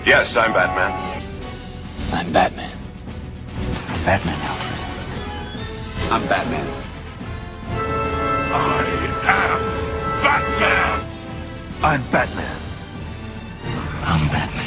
Yes, I'm Batman. I'm Batman. I'm Batman, Alfred. I'm Batman. I am Batman! I'm Batman. I'm Batman.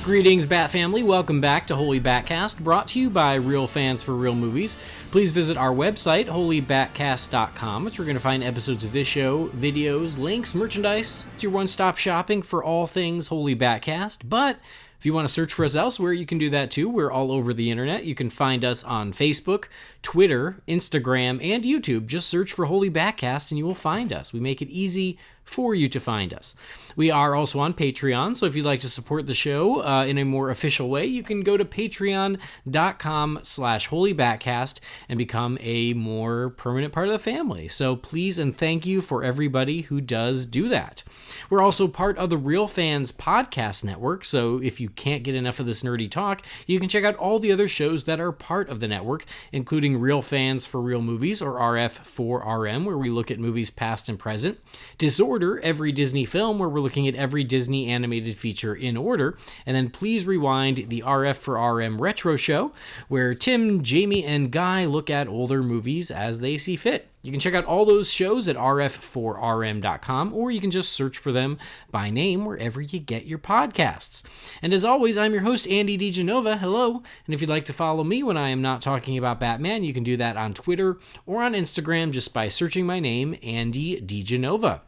Greetings, Bat Family. Welcome back to Holy BatCast, brought to you by Real Fans for Real Movies. Please visit our website, holybatcast.com, which we're going to find episodes of this show, videos, links, merchandise. It's your one-stop shopping for all things Holy BatCast. But if you want to search for us elsewhere, you can do that too. We're all over the internet. You can find us on Facebook, Twitter, Instagram, and YouTube. Just search for Holy BatCast and you will find us. We make it easy for you to find us. We are also on Patreon, so if you'd like to support the show in a more official way, you can go to patreon.com/holybatcast and become a more permanent part of the family. So please and thank you for everybody who does do that. We're also part of the Real Fans Podcast Network, so if you can't get enough of this nerdy talk, you can check out all the other shows that are part of the network, including Real Fans for Real Movies, or RF4RM, where we look at movies past and present, Disorder, every Disney film, where we're looking at every Disney animated feature in order, and then Please Rewind, the RF4RM Retro Show, where Tim, Jamie, and Guy look at older movies as they see fit. You can check out all those shows at rf4rm.com, or you can just search for them by name wherever you get your podcasts. And as always, I'm your host, Andy DiGenova. Hello. And if you'd like to follow me when I am not talking about Batman, you can do that on Twitter or on Instagram just by searching my name, Andy DiGenova.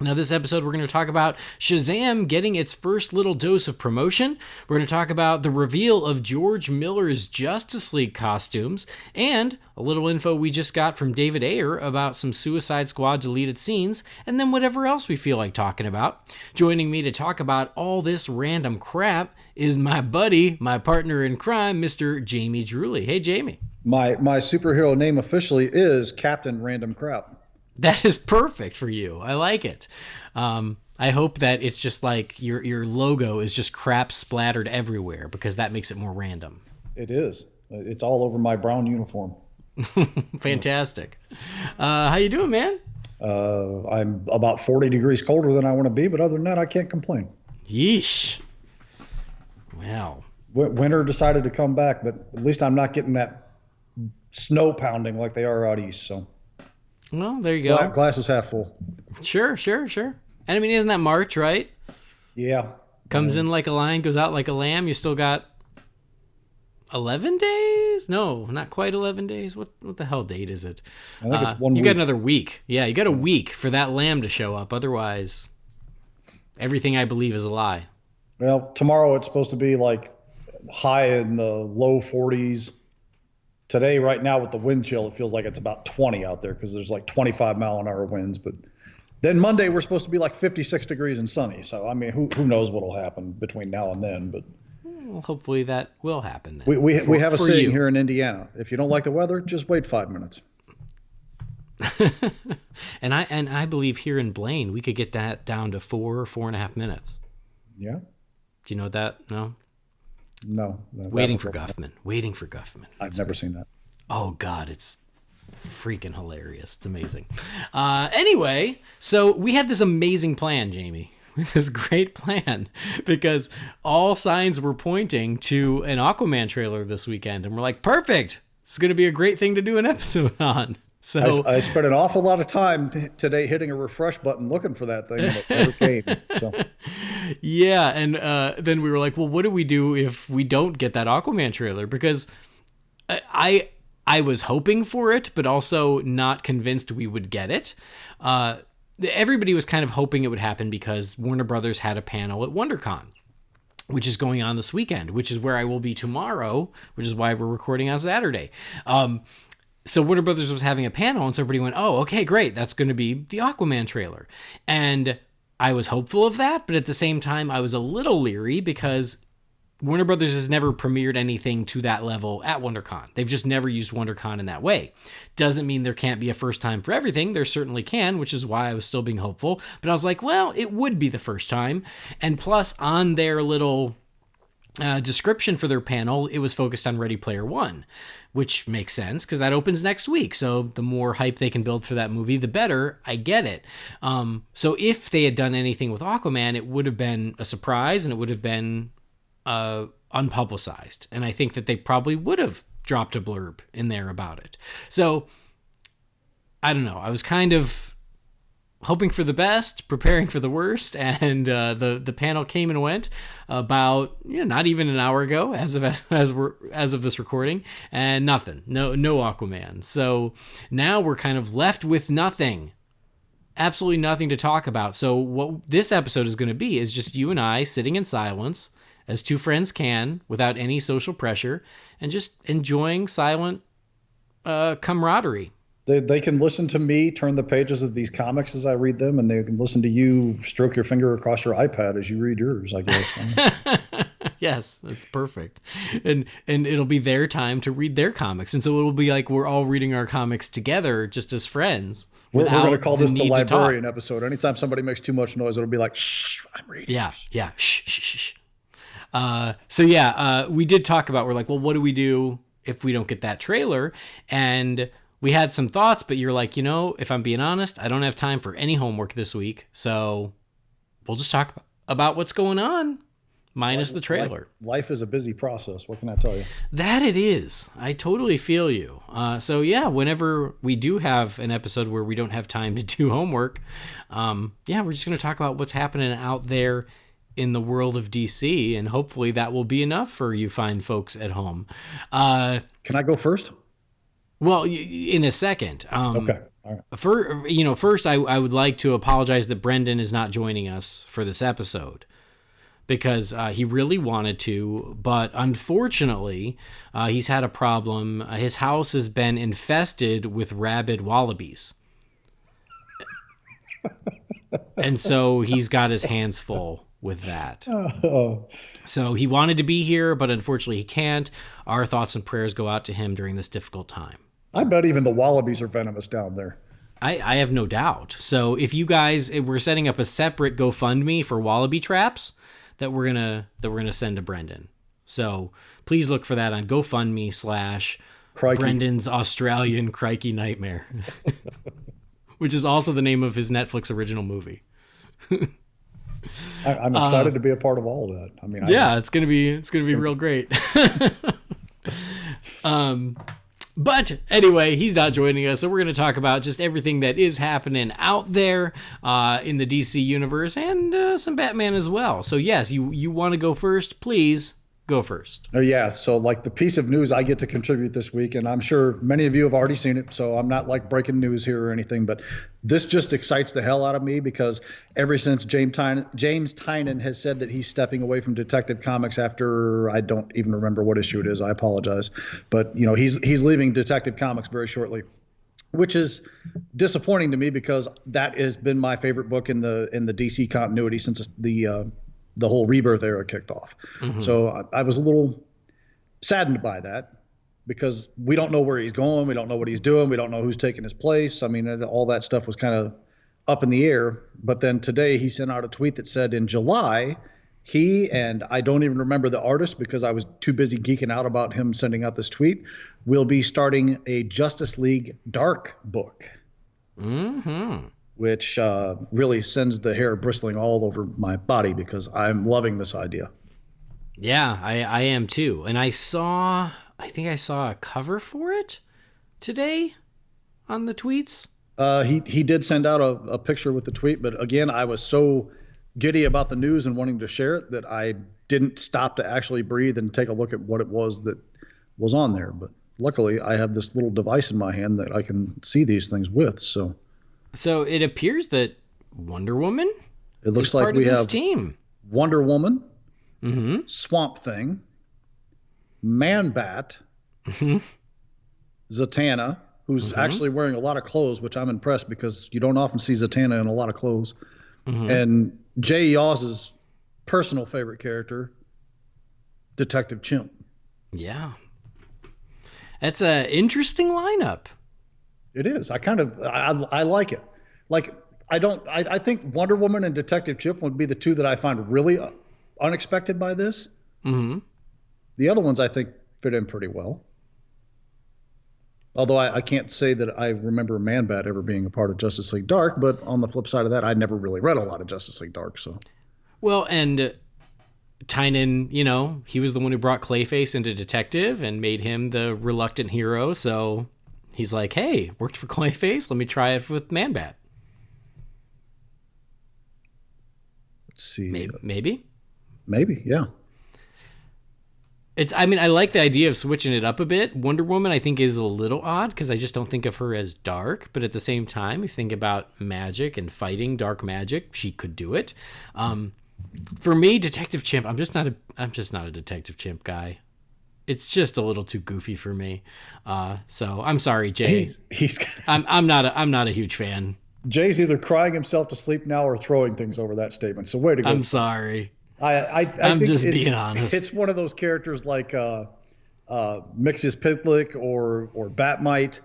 Now, this episode, we're going to talk about Shazam getting its first little dose of promotion. We're going to talk about the reveal of George Miller's Justice League costumes, and a little info we just got from David Ayer about some Suicide Squad deleted scenes, and then whatever else we feel like talking about. Joining me to talk about all this random crap is my buddy, my partner in crime, Mr. Jamie Drewley. Hey, Jamie. My superhero name officially is Captain Random Crap. That is perfect for you. I like it. I hope that it's just like your logo is just crap splattered everywhere, because that makes it more random. It is. It's all over my brown uniform. Fantastic. How you doing, man? I'm about 40 degrees colder than I want to be, but other than that, I can't complain. Yeesh. Wow. Winter decided to come back, but at least I'm not getting that snow pounding like they are out east, so. Well, there you go. Glass is half full. Sure. And I mean, isn't that March, right? Yeah. Comes in like a lion, goes out like a lamb. You still got 11 days? No, not quite 11 days. What the hell date is it? I think it's 1 week. You got another week. Yeah, you got a week for that lamb to show up. Otherwise, everything I believe is a lie. Well, tomorrow it's supposed to be like high in the low 40s. Today, right now, with the wind chill, it feels like it's about 20 out there because there's like 25-mile-an-hour winds. But then Monday, we're supposed to be like 56 degrees and sunny. So, I mean, who knows what will happen between now and then. But well, hopefully that will happen then. We have a saying here in Indiana. If you don't like the weather, just wait 5 minutes. and I believe here in Blaine, we could get that down to 4.5 minutes. Yeah. Do you know that? No? No. Waiting for Guffman. I've never seen that. Oh, God, it's freaking hilarious. It's amazing. Anyway, so we had this amazing plan, Jamie. This great plan, because all signs were pointing to an Aquaman trailer this weekend. And we're like, perfect. It's going to be a great thing to do an episode on. So I spent an awful lot of time today hitting a refresh button looking for that thing, but it never came. So. Yeah, and then we were like, well, what do we do if we don't get that Aquaman trailer? Because I was hoping for it, but also not convinced we would get it. Everybody was kind of hoping it would happen because Warner Brothers had a panel at WonderCon, which is going on this weekend, which is where I will be tomorrow, which is why we're recording on Saturday. So Warner Brothers was having a panel, and so everybody went, oh, okay, great. That's going to be the Aquaman trailer. And I was hopeful of that, but at the same time, I was a little leery because Warner Brothers has never premiered anything to that level at WonderCon. They've just never used WonderCon in that way. Doesn't mean there can't be a first time for everything. There certainly can, which is why I was still being hopeful. But I was like, well, it would be the first time. And plus, on their little description for their panel, it was focused on Ready Player One, which makes sense because that opens next week. So the more hype they can build for that movie, the better. I get it. So if they had done anything with Aquaman, it would have been a surprise and it would have been unpublicized. And I think that they probably would have dropped a blurb in there about it. So I don't know. I was kind of hoping for the best, preparing for the worst, and the panel came and went about not even an hour ago as of this recording, and nothing, no Aquaman. So now we're kind of left with nothing, absolutely nothing to talk about. So what this episode is going to be is just you and I sitting in silence, as two friends can, without any social pressure, and just enjoying silent camaraderie. They can listen to me turn the pages of these comics as I read them, and they can listen to you stroke your finger across your iPad as you read yours, I guess. Yes, that's perfect. And it'll be their time to read their comics. And so it'll be like we're all reading our comics together just as friends. We're going to call this the librarian episode. Anytime somebody makes too much noise, it'll be like, shh, I'm reading. Yeah, shh, shh, shh. We did talk about, we're like, well, what do we do if we don't get that trailer? And we had some thoughts, but you're like, if I'm being honest, I don't have time for any homework this week. So we'll just talk about what's going on, minus the trailer. Life is a busy process. What can I tell you? That it is. I totally feel you. Whenever we do have an episode where we don't have time to do homework, we're just going to talk about what's happening out there in the world of DC, and hopefully that will be enough for you fine folks at home. Can I go first? Well, in a second. Okay. All right. First, I would like to apologize that Brendan is not joining us for this episode because he really wanted to, but unfortunately, he's had a problem. His house has been infested with rabid wallabies. And so he's got his hands full with that. So he wanted to be here, but unfortunately he can't. Our thoughts and prayers go out to him during this difficult time. I bet even the wallabies are venomous down there. I have no doubt. So if you guys, we're setting up a separate GoFundMe for wallaby traps that we're gonna send to Brendan. So please look for that on GoFundMe / Brendan's Australian Crikey Nightmare, which is also the name of his Netflix original movie. I'm excited to be a part of all of that. I mean, it's gonna be real great. But anyway, he's not joining us, so we're going to talk about just everything that is happening out there in the DC universe and some Batman as well. So yes, you want to go first? Please go first. Oh yeah, so like the piece of news I get to contribute this week, and I'm sure many of you have already seen it, so I'm not like breaking news here or anything, but this just excites the hell out of me because ever since James Tynion has said that he's stepping away from Detective Comics after, I don't even remember what issue it is, I apologize, but he's leaving Detective Comics very shortly, which is disappointing to me because that has been my favorite book in the DC continuity since the whole Rebirth era kicked off. Mm-hmm. So I was a little saddened by that because we don't know where he's going. We don't know what he's doing. We don't know who's taking his place. I mean, all that stuff was kind of up in the air. But then today he sent out a tweet that said in July, he, and I don't even remember the artist because I was too busy geeking out about him sending out this tweet, will be starting a Justice League Dark book. Mm-hmm. Which really sends the hair bristling all over my body because I'm loving this idea. Yeah, I am too. And I think I saw a cover for it today on the tweets. He did send out a picture with the tweet, but again, I was so giddy about the news and wanting to share it that I didn't stop to actually breathe and take a look at what it was that was on there. But luckily, I have this little device in my hand that I can see these things with, So it appears that Wonder Woman it looks is like part we of this have team. Wonder Woman, mm-hmm. Swamp Thing, Man-Bat, mm-hmm. Zatanna, who's mm-hmm. actually wearing a lot of clothes, which I'm impressed because you don't often see Zatanna in a lot of clothes, mm-hmm. and Jay Yawz's personal favorite character, Detective Chimp. Yeah. That's an interesting lineup. It is. I like it. Like, I think Wonder Woman and Detective Chimp would be the two that I find really unexpected by this. Mm-hmm. The other ones I think fit in pretty well. Although I can't say that I remember Man-Bat ever being a part of Justice League Dark, but on the flip side of that, I never really read a lot of Justice League Dark. So, Well, and Tynan, he was the one who brought Clayface into Detective and made him the reluctant hero. So he's like, hey, worked for Clayface. Let me try it with Man-Bat. let's see. Maybe. Maybe, yeah. I like the idea of switching it up a bit. Wonder Woman, I think, is a little odd because I just don't think of her as dark. But at the same time, if you think about magic and fighting dark magic, she could do it. For me, Detective Chimp, I'm just not a Detective Chimp guy. It's just a little too goofy for me. So I'm sorry, Jay. I'm not a huge fan. Jay's either crying himself to sleep now or throwing things over that statement. So way to go. I'm sorry. I'm think just being honest. It's one of those characters like Mixus Pitlick or Batmite,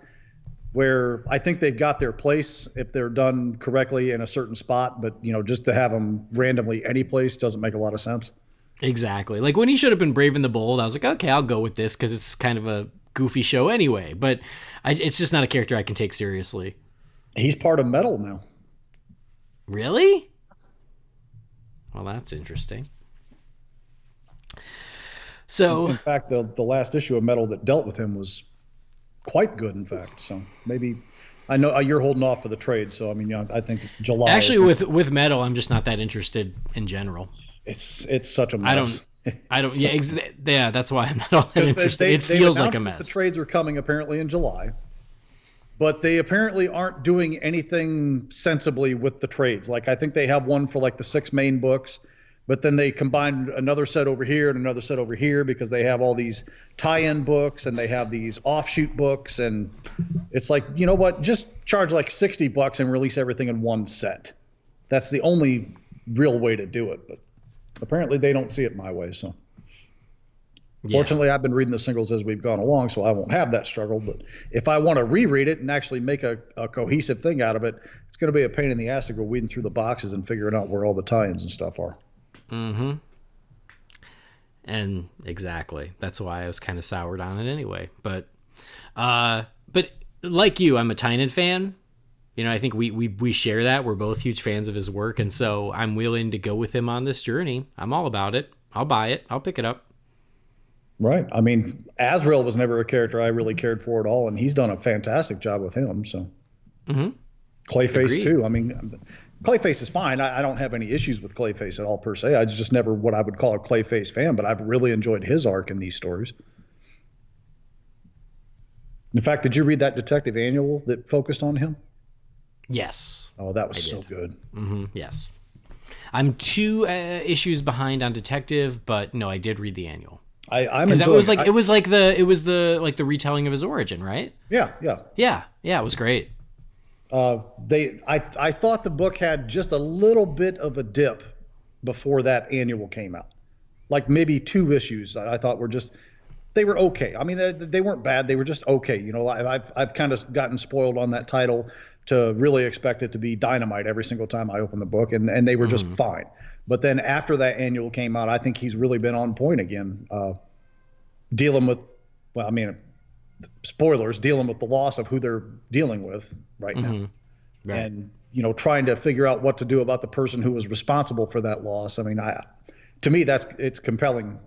where I think they've got their place if they're done correctly in a certain spot. But just to have them randomly any place doesn't make a lot of sense. Exactly. Like when he should have been Brave and the Bold, I was like, okay, I'll go with this because it's kind of a goofy show anyway. But it's just not a character I can take seriously. He's part of Metal now. Really? Well, that's interesting. So, in fact, the last issue of Metal that dealt with him was quite good. In fact, so maybe I know you're holding off for the trade. So I mean, I think July. Actually, with Metal, I'm just not that interested in general. It's such a mess. I don't. Yeah, that's why I'm not all that interested. It feels like a mess. The trades are coming apparently in July. But they apparently aren't doing anything sensibly with the trades. Like I think they have one for like the 6 main books, but then they combined another set over here and another set over here because they have all these tie-in books and they have these offshoot books. And it's like, you know what? Just charge like $60 and release everything in one set. That's the only real way to do it. But apparently they don't see it my way. So. Yeah. Fortunately, I've been reading the singles as we've gone along, so I won't have that struggle. But if I want to reread it and actually make a cohesive thing out of it, it's going to be a pain in the ass to go weeding through the boxes and figuring out where all the tie-ins and stuff are. Mm-hmm. And exactly. That's why I was kind of soured on it anyway. But like you, I'm a Tynan fan. I think we share that. We're both huge fans of his work, and so I'm willing to go with him on this journey. I'm all about it. I'll buy it. I'll pick it up. Right. I mean, Azrael was never a character I really cared for at all, and he's done a fantastic job with him. So, Clayface Agreed. too. I mean, Clayface is fine. I don't have any issues with Clayface at all per se. I was just never what I would call a Clayface fan, but I've really enjoyed his arc in these stories. In fact, did you read that Detective Annual that focused on him? Yes. Oh, that was so good. Mm-hmm. Yes. I'm 2 issues behind on Detective, but no, I did reid the annual. I'm that was like it was the retelling of his origin, right? Yeah. It was great. I thought the book had just a little bit of a dip before that annual came out, like maybe 2 issues. I thought they were okay. I mean, they weren't bad. They were just okay. I've kind of gotten spoiled on that title to really expect it to be dynamite every single time I open the book, and they were just fine. But then after that annual came out, I think he's really been on point again, dealing with, spoilers, dealing with the loss of who they're dealing with right now. Right. And, trying to figure out what to do about the person who was responsible for that loss. I mean, to me, it's compelling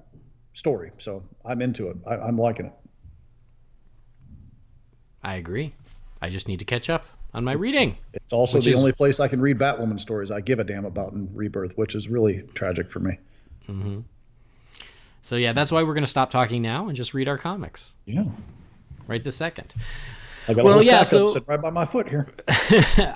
story. So I'm into it. I'm liking it. I agree. I just need to catch up on my reading. It's also the only place I can read Batwoman stories I give a damn about in Rebirth, which is really tragic for me. Mm-hmm. So yeah, that's why we're going to stop talking now and just read our comics. Yeah. Right this second. I got a whole stack sitting right by my foot here.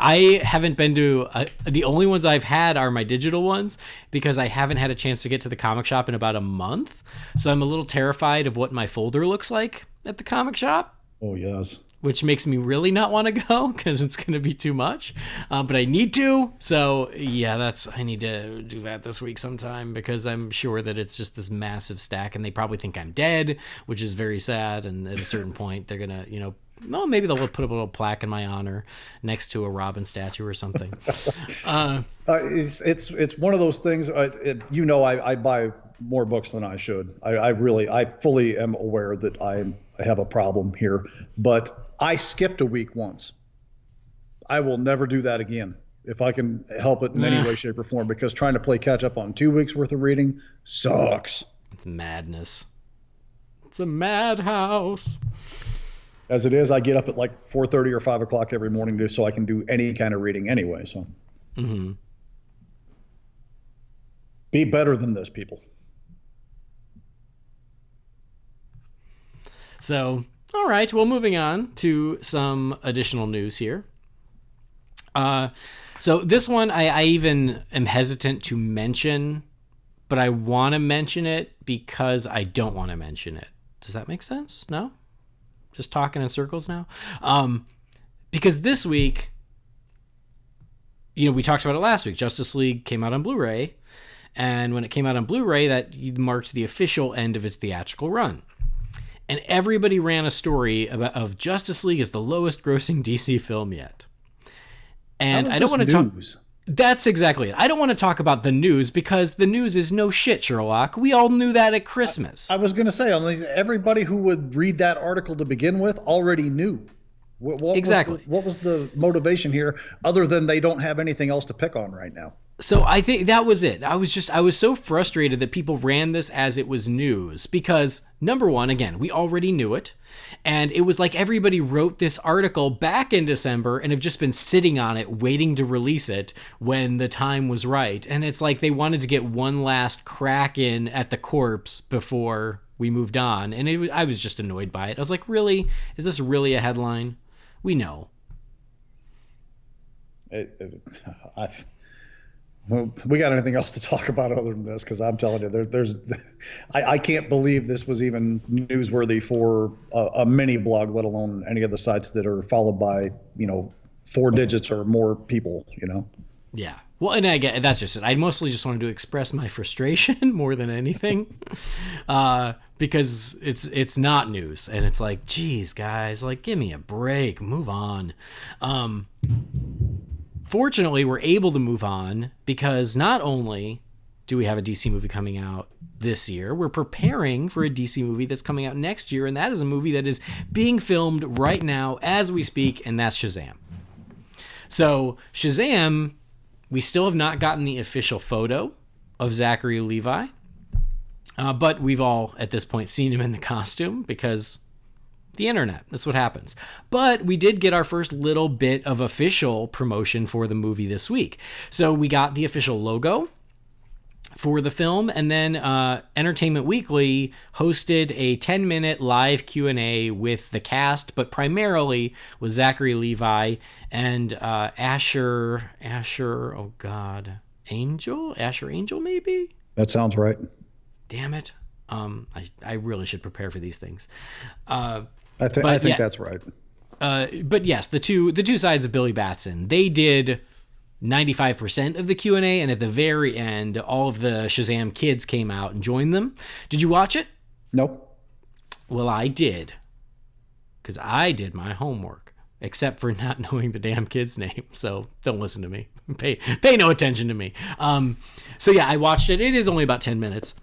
I haven't been to the only ones I've had are my digital ones because I haven't had a chance to get to the comic shop in about a month. So I'm a little terrified of what my folder looks like at the comic shop. Oh, yes. Which makes me really not want to go because it's going to be too much. But I need to. So, yeah, I need to do that this week sometime because I'm sure that it's just this massive stack and they probably think I'm dead, which is very sad. And at a certain point, they're going to, well, maybe they'll put a little plaque in my honor next to a Robin statue or something. It's one of those things. I buy more books than I should. I fully am aware that I have a problem here, but I skipped a week once. I will never do that again if I can help it in any way, shape, or form, because trying to play catch up on 2 weeks worth of reading sucks. It's madness. It's a madhouse. As it is, I get up at like 4:30 or 5 o'clock every morning so I can do any kind of reading anyway. So be better than this, people. So, all right. Well, moving on to some additional news here. So this one I even am hesitant to mention, but I want to mention it because I don't want to mention it. Does that make sense? No? Just talking in circles now? Because this week, we talked about it last week. Justice League came out on Blu-ray, and when it came out on Blu-ray, that marked the official end of its theatrical run. And everybody ran a story of Justice League as the lowest grossing DC film yet. And I don't want to talk. That's exactly it. I don't want to talk about the news because the news is no shit, Sherlock. We all knew that at Christmas. I was going to say, everybody who would read that article to begin with already knew. Exactly. What was the motivation here other than they don't have anything else to pick on right now? So I think that was it. I was so frustrated that people ran this as it was news because, number one, again, we already knew it. And it was like everybody wrote this article back in December and have just been sitting on it, waiting to release it when the time was right. And it's like they wanted to get one last crack in at the corpse before we moved on. And I was just annoyed by it. I was like, really? Is this really a headline? We know. We got anything else to talk about other than this? Because I'm telling you, I can't believe this was even newsworthy for a mini blog, let alone any of the sites that are followed by 4 digits or more people. Yeah. Well, and I get that's just it. I mostly just wanted to express my frustration more than anything, because it's not news, and it's like, geez, guys, like, give me a break, move on. Fortunately, we're able to move on because not only do we have a DC movie coming out this year, we're preparing for a DC movie that's coming out next year, and that is a movie that is being filmed right now as we speak, and that's Shazam. So Shazam, we still have not gotten the official photo of Zachary Levi, but we've all at this point seen him in the costume because the internet, that's what happens. But we did get our first little bit of official promotion for the movie this week. So we got the official logo for the film, and then Entertainment Weekly hosted a 10-minute live Q&A with the cast, but primarily with Zachary Levi and Asher Angel, maybe? That sounds right. Damn it. I really should prepare for these things. I think that's right. But yes, the two sides of Billy Batson, they did 95% of the Q&A, and at the very end, all of the Shazam kids came out and joined them. Did you watch it? Nope. Well, I did, because I did my homework, except for not knowing the damn kid's name. So don't listen to me. Pay no attention to me. So yeah, I watched it. It is only about 10 minutes.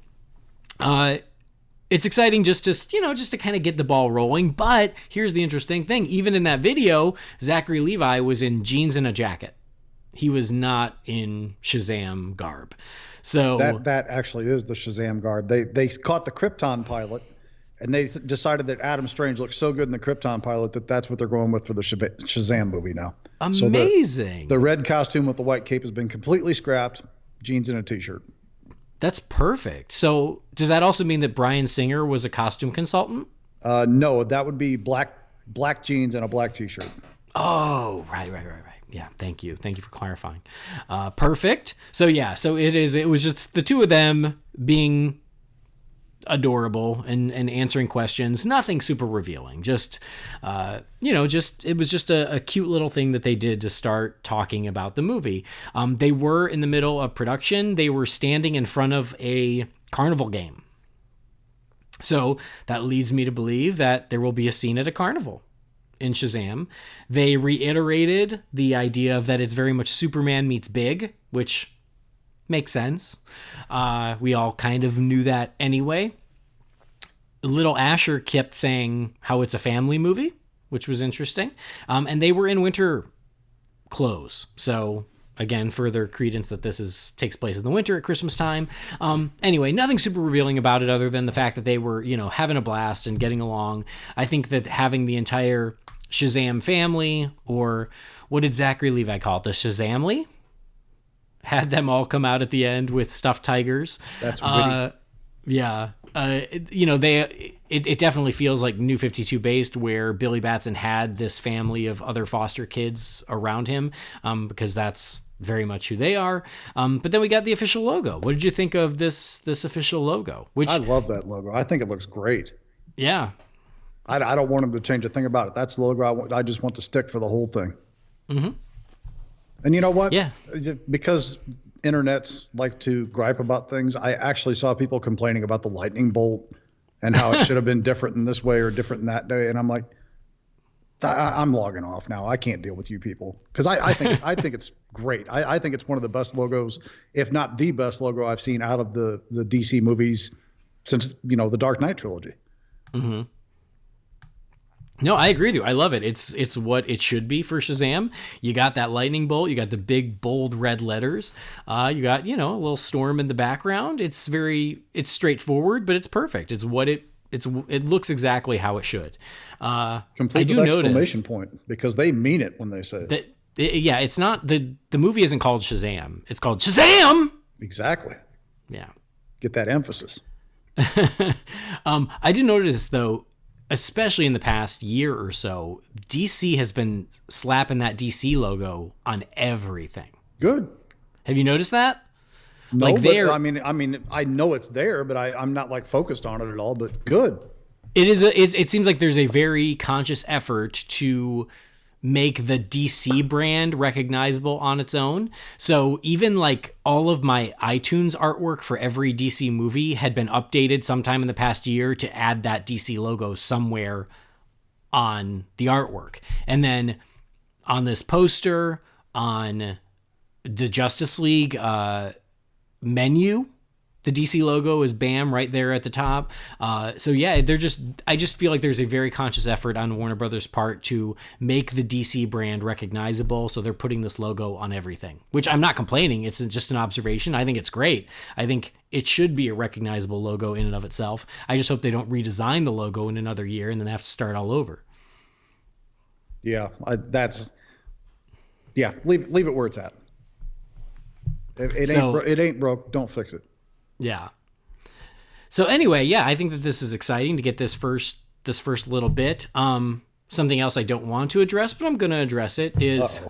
It's exciting just to kind of get the ball rolling. But here's the interesting thing. Even in that video, Zachary Levi was in jeans and a jacket. He was not in Shazam garb. So that actually is the Shazam garb. They caught the Krypton pilot, and they decided that Adam Strange looked so good in the Krypton pilot that that's what they're going with for the Shazam movie now. Amazing. So the red costume with the white cape has been completely scrapped. Jeans and a t-shirt. That's perfect. So does that also mean that Bryan Singer was a costume consultant? No, that would be black jeans and a black t-shirt. Oh, right. Yeah, thank you for clarifying. Perfect. So yeah, it was just the two of them being adorable and answering questions. Nothing super revealing. Just it was just a cute little thing that they did to start talking about the movie. They were in the middle of production. They were standing in front of a carnival game. So that leads me to believe that there will be a scene at a carnival in Shazam. They reiterated the idea of that it's very much Superman meets Big, which makes sense. We all kind of knew that anyway. Little Asher kept saying how it's a family movie, which was interesting. And they were in winter clothes. So again, further credence that takes place in the winter at Christmas time. Anyway, nothing super revealing about it other than the fact that they were, having a blast and getting along. I think that having the entire Shazam family, or what did Zachary Levi call it? The Shazamly? Had them all come out at the end with stuffed tigers. That's witty. Yeah. It definitely feels like New 52 based, where Billy Batson had this family of other foster kids around him, because that's very much who they are. But then we got the official logo. What did you think of this official logo? I love that logo. I think it looks great. Yeah. I don't want them to change a thing about it. That's the logo I just want to stick for the whole thing. Mm-hmm. And you know what? Yeah. Because internets like to gripe about things, I actually saw people complaining about the lightning bolt and how it should have been different in this way or different in that day. And I'm like, I'm logging off now. I can't deal with you people. Because I think it's great. I think it's one of the best logos, if not the best logo I've seen out of the DC movies since, the Dark Knight trilogy. Mm-hmm. No, I agree with you. I love it. It's what it should be for Shazam. You got that lightning bolt. You got the big, bold red letters. You got, a little storm in the background. It's straightforward, but it's perfect. It looks exactly how it should. Complete I do with notice exclamation point, because they mean it when they say it. It's not the movie isn't called Shazam. It's called Shazam. Exactly. Yeah. Get that emphasis. I do notice though, especially in the past year or so, DC has been slapping that DC logo on everything. Good. Have you noticed that? No, but I mean, I know it's there, but I'm not like focused on it at all. But good. It seems like there's a very conscious effort to make the DC brand recognizable on its own. So even like all of my iTunes artwork for every DC movie had been updated sometime in the past year to add that DC logo somewhere on the artwork. And then on this poster, on the Justice League menu, the DC logo is bam right there at the top. So yeah, I just feel like there's a very conscious effort on Warner Brothers' part to make the DC brand recognizable. So they're putting this logo on everything, which I'm not complaining. It's just an observation. I think it's great. I think it should be a recognizable logo in and of itself. I just hope they don't redesign the logo in another year and then have to start all over. Yeah, leave it where it's at. It ain't broke. Don't fix it. Yeah. So anyway, yeah, I think that this is exciting to get this first little bit. Something else I don't want to address, but I'm going to address it is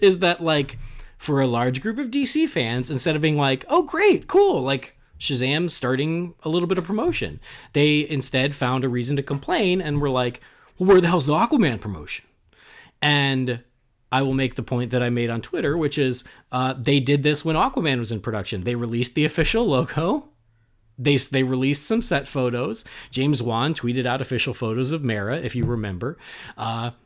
is that like for a large group of DC fans, instead of being like, "Oh, great, cool," like Shazam's starting a little bit of promotion, they instead found a reason to complain and were like, "Well, where the hell's the Aquaman promotion?" And I will make the point that I made on Twitter, which is they did this when Aquaman was in production. They released the official logo. They released some set photos. James Wan tweeted out official photos of Mera, if you remember.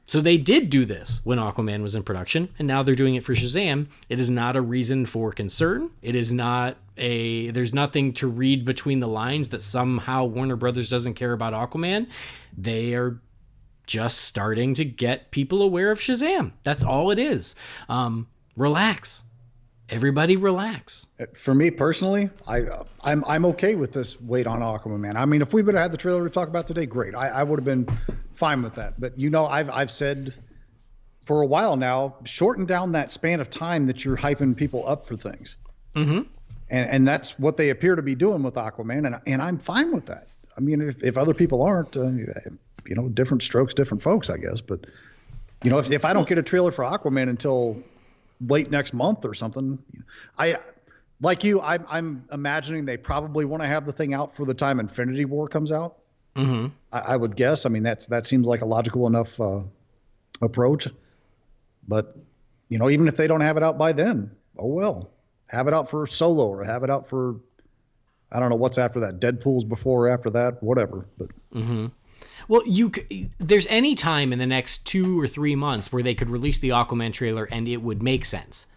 So they did do this when Aquaman was in production, and now they're doing it for Shazam. It is not a reason for concern. It is not there's nothing to read between the lines that somehow Warner Brothers doesn't care about Aquaman. They are just starting to get people aware of Shazam. That's all it is. Relax. Everybody relax. For me personally, I'm okay with this wait on Aquaman. I mean, if we would have had the trailer to talk about today, great. I would have been fine with that. But I've said for a while now, shorten down that span of time that you're hyping people up for things. Mm-hmm. And that's what they appear to be doing with Aquaman, and I'm fine with that. I mean, if other people aren't, different strokes, different folks, I guess. But if I don't get a trailer for Aquaman until late next month or something, I'm imagining they probably want to have the thing out for the time Infinity War comes out. Mm-hmm. I would guess. I mean, that seems like a logical enough approach. But even if they don't have it out by then, oh well, have it out for Solo or have it out for, I don't know what's after that. Deadpool's before or after that, whatever. But mm-hmm. Well, there's any time in the next 2 or 3 months where they could release the Aquaman trailer and it would make sense.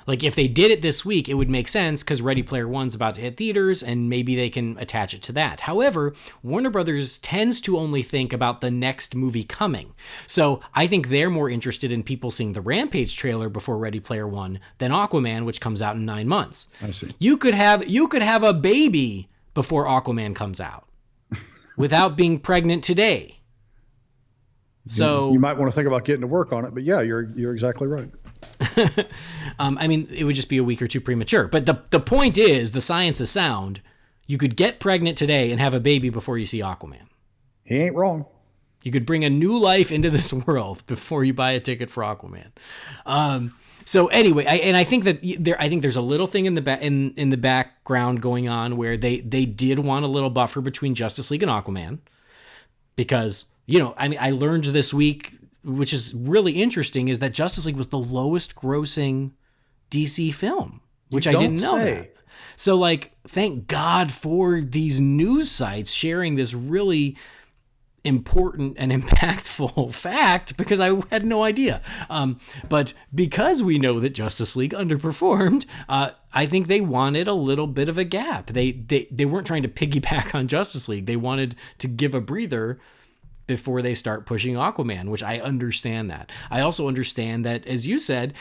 Like, if they did it this week, it would make sense because Ready Player One's about to hit theaters and maybe they can attach it to that. However, Warner Brothers tends to only think about the next movie coming. So I think they're more interested in people seeing the Rampage trailer before Ready Player One than Aquaman, which comes out in 9 months. I see. You could have a baby before Aquaman comes out without being pregnant today. So you might want to think about getting to work on it, but yeah, you're exactly right. I mean, it would just be a week or two premature. But the point is, the science is sound. You could get pregnant today and have a baby before you see Aquaman. He ain't wrong. You could bring a new life into this world before you buy a ticket for Aquaman. So anyway, I think that there's a little thing in the background going on where they did want a little buffer between Justice League and Aquaman, because I learned this week, which is really interesting, is that Justice League was the lowest grossing DC film, which I didn't know that. So, like, thank God for these news sites sharing this really important and impactful fact, because I had no idea. But because we know that Justice League underperformed, I think they wanted a little bit of a gap. They weren't trying to piggyback on Justice League. They wanted to give a breather before they start pushing Aquaman, which I understand that. I also understand that, as you said,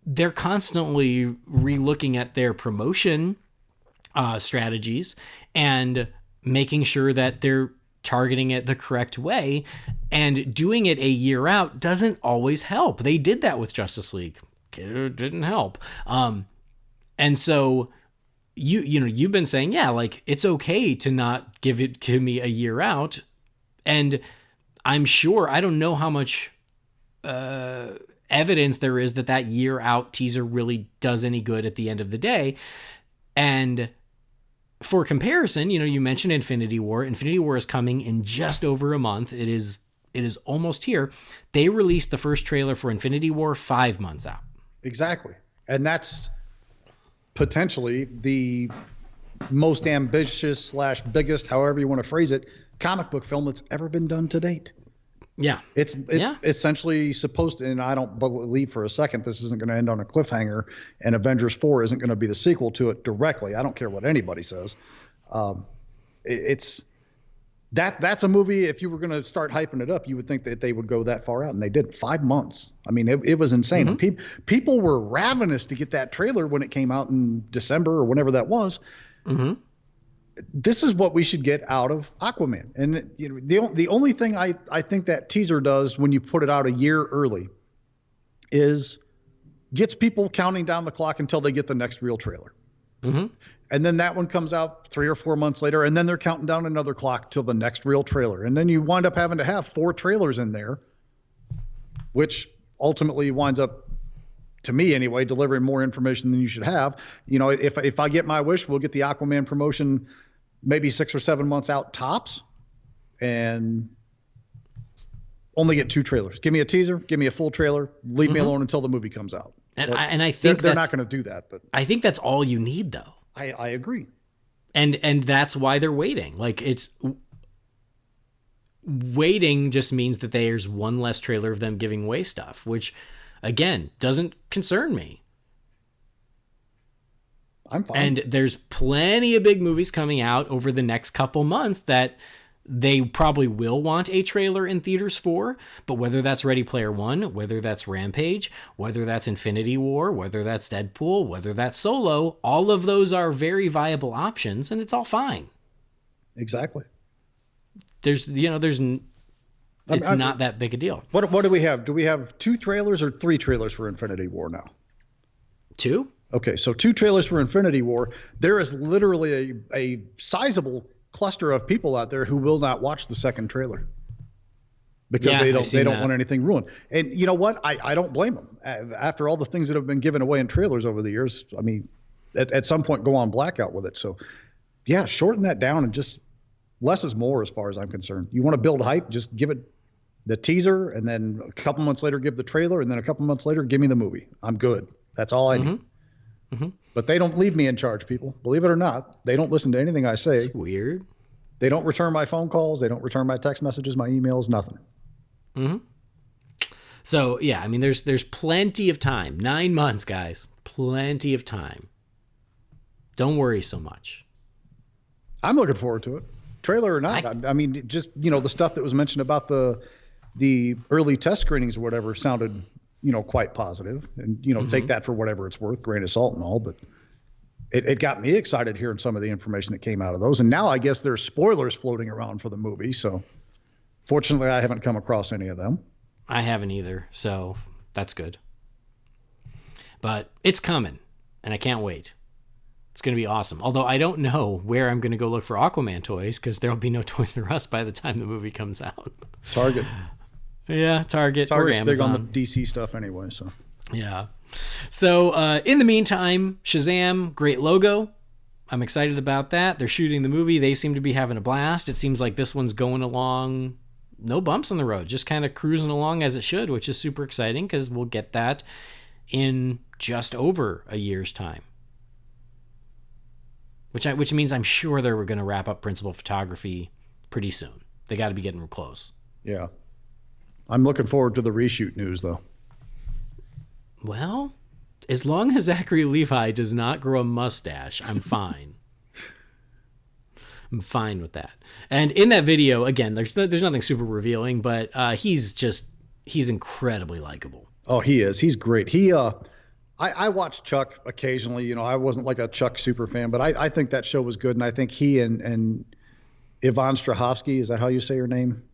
they're constantly re-looking at their promotion strategies and making sure that they're targeting it the correct way, and doing it a year out doesn't always help. They did that with Justice League. It didn't help. And so you've been saying, yeah, like, it's okay to not give it to me a year out. And I'm sure, I don't know how much evidence there is that year out teaser really does any good at the end of the day. And for comparison, you mentioned Infinity War. Infinity War is coming in just over a month. It is almost here. They released the first trailer for Infinity War 5 months out. Exactly. And that's potentially the most ambitious / biggest, however you want to phrase it, comic book film that's ever been done to date. Yeah. It's essentially supposed to, and I don't believe for a second this isn't going to end on a cliffhanger, and Avengers 4 isn't going to be the sequel to it directly. I don't care what anybody says. That's a movie, if you were going to start hyping it up, you would think that they would go that far out, and they didn't. 5 months. I mean, it was insane. Mm-hmm. And people were ravenous to get that trailer when it came out in December or whenever that was. Mm-hmm. This is what we should get out of Aquaman. And the only thing I think that teaser does when you put it out a year early is gets people counting down the clock until they get the next real trailer. Mm-hmm. And then that one comes out 3 or 4 months later, and then they're counting down another clock till the next real trailer. And then you wind up having to have 4 trailers in there, which ultimately winds up, to me anyway, delivering more information than you should have. If I get my wish, we'll get the Aquaman promotion maybe 6 or 7 months out tops, and only get 2 trailers. Give me a teaser, give me a full trailer, leave me alone until the movie comes out. And I think they're not going to do that, but I think that's all you need, though. I agree. And that's why they're waiting. Like, it's waiting just means that there's one less trailer of them giving away stuff, which again doesn't concern me. I'm fine. And there's plenty of big movies coming out over the next couple months that they probably will want a trailer in theaters for, but whether that's Ready Player One, whether that's Rampage, whether that's Infinity War, whether that's Deadpool, whether that's Solo, all of those are very viable options, and it's all fine. Exactly. It's not that big a deal. What do we have? Do we have 2 trailers or 3 trailers for Infinity War now? 2? Okay, so 2 trailers for Infinity War. There is literally a sizable cluster of people out there who will not watch the second trailer because they don't want anything ruined. And you know what? I don't blame them. After all the things that have been given away in trailers over the years, I mean, at some point go on blackout with it. So yeah, shorten that down, and just less is more as far as I'm concerned. You want to build hype, just give it the teaser, and then a couple months later give the trailer, and then a couple months later give me the movie. I'm good. That's all I need. Mm-hmm. But they don't leave me in charge, people. Believe it or not, they don't listen to anything I say. It's weird. They don't return my phone calls. They don't return my text messages, my emails, nothing. Mm-hmm. So, yeah, I mean, there's plenty of time. 9 months, guys. Plenty of time. Don't worry so much. I'm looking forward to it. Trailer or not. I mean, just, the stuff that was mentioned about the early test screenings or whatever sounded, quite positive. And, take that for whatever it's worth, grain of salt and all. But it got me excited hearing some of the information that came out of those. And now I guess there's spoilers floating around for the movie. So fortunately, I haven't come across any of them. I haven't either. So that's good. But it's coming, and I can't wait. It's going to be awesome. Although I don't know where I'm going to go look for Aquaman toys because there'll be no Toys R Us by the time the movie comes out. Target. Yeah, Target's or Amazon. Big on the DC stuff anyway. So yeah. So in the meantime, Shazam, great logo. I'm excited about that. They're shooting the movie. They seem to be having a blast. It seems like this one's going along, no bumps on the road, just kind of cruising along as it should, which is super exciting because we'll get that in just over a year's time. Which means I'm sure they're going to wrap up principal photography pretty soon. They got to be getting close. Yeah. I'm looking forward to the reshoot news, though. Well, as long as Zachary Levi does not grow a mustache, I'm fine. I'm fine with that. And in that video, again, there's nothing super revealing, but he's incredibly likable. Oh, he is. He's great. I watch Chuck occasionally. I wasn't like a Chuck super fan, but I think that show was good. And I think he and Yvonne Strahovski, is that how you say her name?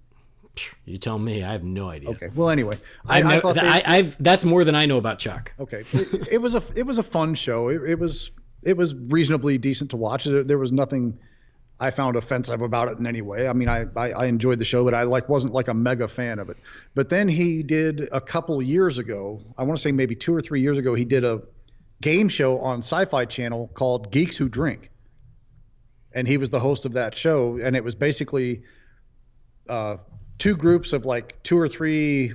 You tell me. I have no idea. Okay. Well, anyway, that's more than I know about Chuck. Okay. It was a fun show. It was reasonably decent to watch. There was nothing I found offensive about it in any way. I mean, I enjoyed the show, but I wasn't like a mega fan of it. But then he did a couple years ago, I want to say maybe 2 or 3 years ago, he did a game show on Sci-Fi Channel called Geeks Who Drink. And he was the host of that show. And it was basically two groups of like 2 or 3,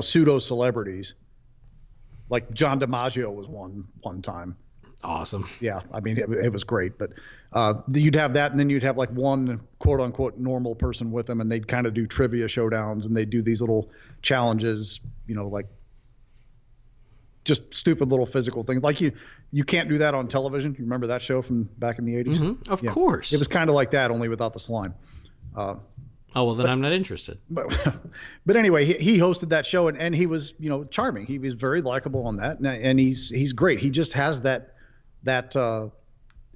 pseudo celebrities. Like John DiMaggio was one time. Awesome. Yeah, I mean, it was great. But you'd have that, and then you'd have like one quote unquote normal person with them, and they'd kind of do trivia showdowns, and they'd do these little challenges, like just stupid little physical things. Like you can't do that on television. You remember that show from back in the 80s? Mm-hmm. Of course. It was kind of like that, only without the slime. I'm not interested. But anyway, he hosted that show, and he was, charming. He was very likable on that, and he's great. He just has that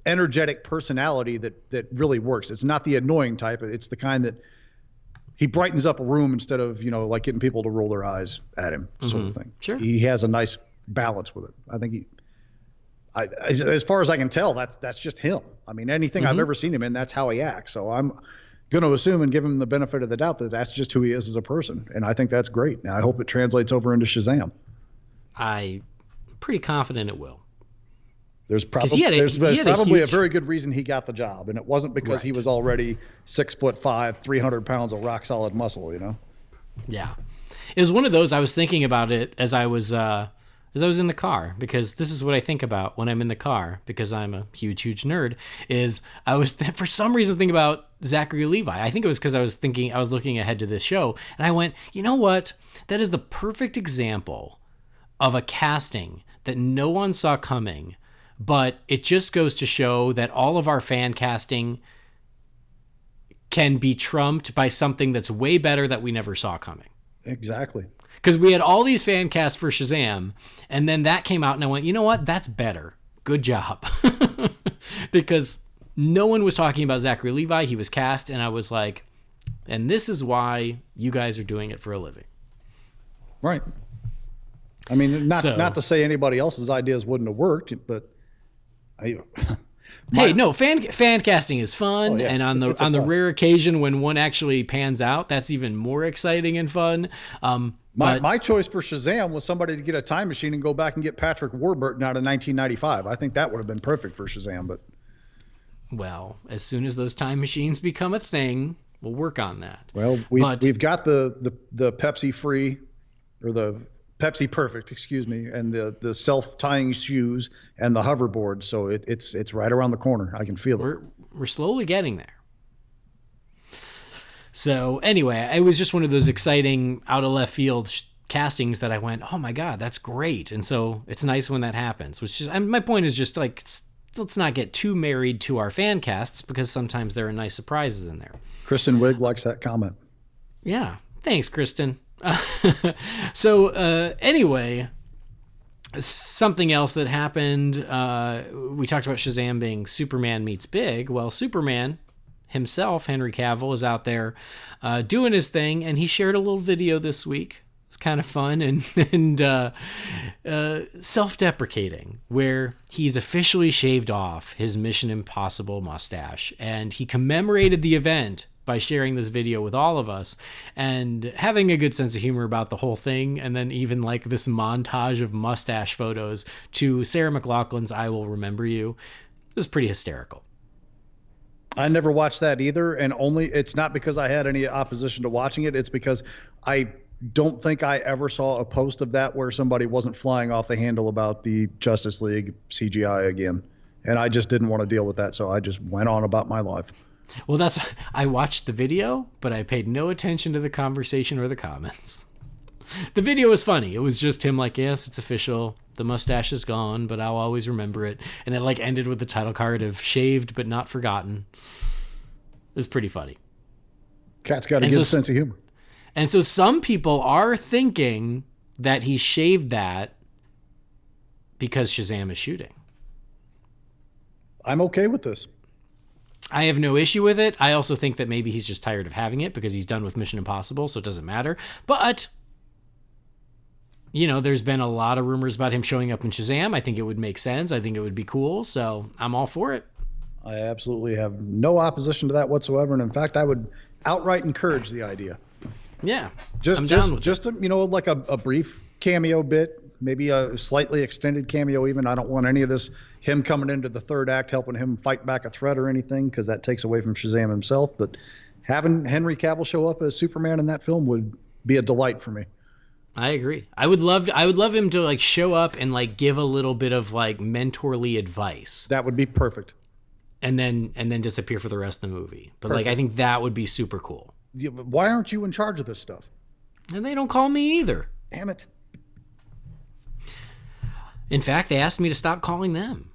energetic personality that really works. It's not the annoying type. It's the kind that he brightens up a room instead of, like getting people to roll their eyes at him, sort of thing. Sure. He has a nice balance with it. I think as far as I can tell, that's just him. I mean, anything I've ever seen him in, that's how he acts. So I'm going to assume and give him the benefit of the doubt that that's just who he is as a person. And I think that's great. And I hope it translates over into Shazam. I'm pretty confident it will. There's probably a very good reason he got the job, and it wasn't because he was already 6'5", 300 pounds of rock solid muscle. Yeah, it was one of those. I was thinking about it as I was in the car, because this is what I think about when I'm in the car, because I'm a huge nerd. Is I was for some reason thinking about Zachary Levi. I think it was because I was looking ahead to this show, and I went, you know what? That is the perfect example of a casting that no one saw coming. But it just goes to show that all of our fan casting can be trumped by something that's way better that we never saw coming. Exactly. Because we had all these fan casts for Shazam, and then that came out, and I went, you know what? That's better. Good job. Because no one was talking about Zachary Levi. He was cast, and I was like, and this is why you guys are doing it for a living. Right. I mean, not to say anybody else's ideas wouldn't have worked, but fan casting is fun, and on the rare occasion when one actually pans out, that's even more exciting and fun. My choice for Shazam was somebody to get a time machine and go back and get Patrick Warburton out of 1995. I think that would have been perfect for Shazam. But well, as soon as those time machines become a thing, we'll work on that. Well, we've got the Pepsi free, or the Pepsi Perfect, excuse me, and the self-tying shoes and the hoverboard. So it's right around the corner. I can feel it. We're slowly getting there. So anyway, it was just one of those exciting out of left field castings that I went, oh my God, that's great. And so it's nice when that happens, which is, my point is just like, let's not get too married to our fan casts because sometimes there are nice surprises in there. Kristen Wiig likes that comment. Yeah. Thanks, Kristen. So anyway, something else that happened, we talked about Shazam being Superman meets Big. Well, Superman himself, Henry Cavill, is out there doing his thing, and he shared a little video this week. It's kind of fun and self-deprecating, where he's officially shaved off his Mission Impossible mustache, and he commemorated the event by sharing this video with all of us and having a good sense of humor about the whole thing, and then even like this montage of mustache photos to Sarah McLachlan's I Will Remember You. It was pretty hysterical. I never watched that either, and it's not because I had any opposition to watching it. It's because I don't think I ever saw a post of that where somebody wasn't flying off the handle about the Justice League CGI again. And I just didn't want to deal with that, so I just went on about my life. Well, I watched the video, but I paid no attention to the conversation or the comments. The video was funny. It was just him like, yes, it's official. The mustache is gone, but I'll always remember it. And it like ended with the title card of shaved but not forgotten. It was pretty funny. Cat's got a good sense of humor. And so some people are thinking that he shaved that because Shazam is shooting. I'm okay with this. I have no issue with it. I also think that maybe he's just tired of having it because he's done with Mission Impossible, so it doesn't matter. But, there's been a lot of rumors about him showing up in Shazam. I think it would make sense. I think it would be cool, so I'm all for it. I absolutely have no opposition to that whatsoever, and in fact, I would outright encourage the idea. Yeah, just like a brief cameo bit, maybe a slightly extended cameo even. I don't want any of this, him coming into the third act, helping him fight back a threat or anything, because that takes away from Shazam himself. But having Henry Cavill show up as Superman in that film would be a delight for me. I agree. I would love him to like show up and like give a little bit of like mentorly advice. That would be perfect. And then disappear for the rest of the movie. But perfect. Like I think that would be super cool. Why aren't you in charge of this stuff? And they don't call me either. Damn it. In fact, they asked me to stop calling them,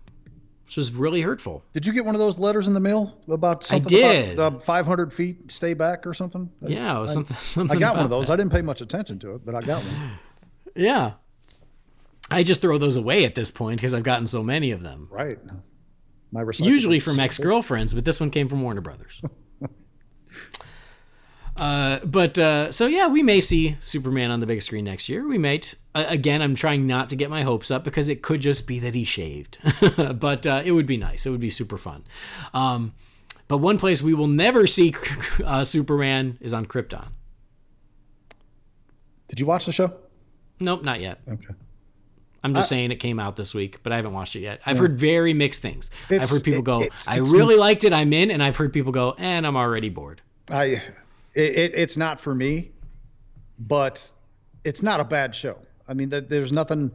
which was really hurtful. Did you get one of those letters in the mail about something? I did. About the 500 feet stay back or something? Yeah, it was something I got one of those. That. I didn't pay much attention to it, but I got one. Yeah. I just throw those away at this point because I've gotten so many of them. Right. Usually from ex-girlfriends, but this one came from Warner Brothers. So yeah, we may see Superman on the big screen next year. We might. Again, I'm trying not to get my hopes up because it could just be that he shaved. But it would be nice. It would be super fun. But one place we will never see Superman is on Krypton. Did you watch the show? Nope, not yet. Okay. I'm just saying it came out this week, but I haven't watched it yet. I've heard very mixed things. I've heard people go, I really liked it, I'm in, and I've heard people go, and I'm already bored. It's not for me, but it's not a bad show. I mean, there's nothing.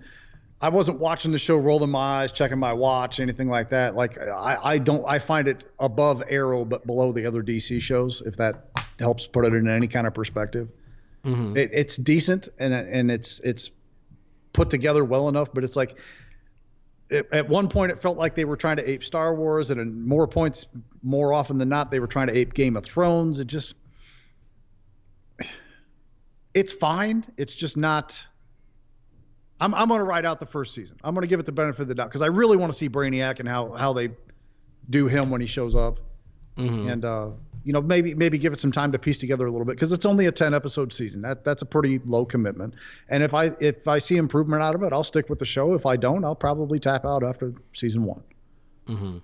I wasn't watching the show, rolling my eyes, checking my watch, anything like that. Like I find it above Arrow, but below the other DC shows, if that helps put it in any kind of perspective. Mm-hmm. It's decent and it's put together well enough, but it's like at one point it felt like they were trying to ape Star Wars, and at more often than not, they were trying to ape Game of Thrones. It's fine. It's just not. I'm going to ride out the first season. I'm going to give it the benefit of the doubt because I really want to see Brainiac and how they do him when he shows up, and maybe give it some time to piece together a little bit because it's only a 10-episode season. That's a pretty low commitment. And if I see improvement out of it, I'll stick with the show. If I don't, I'll probably tap out after season 1. Mm-hmm.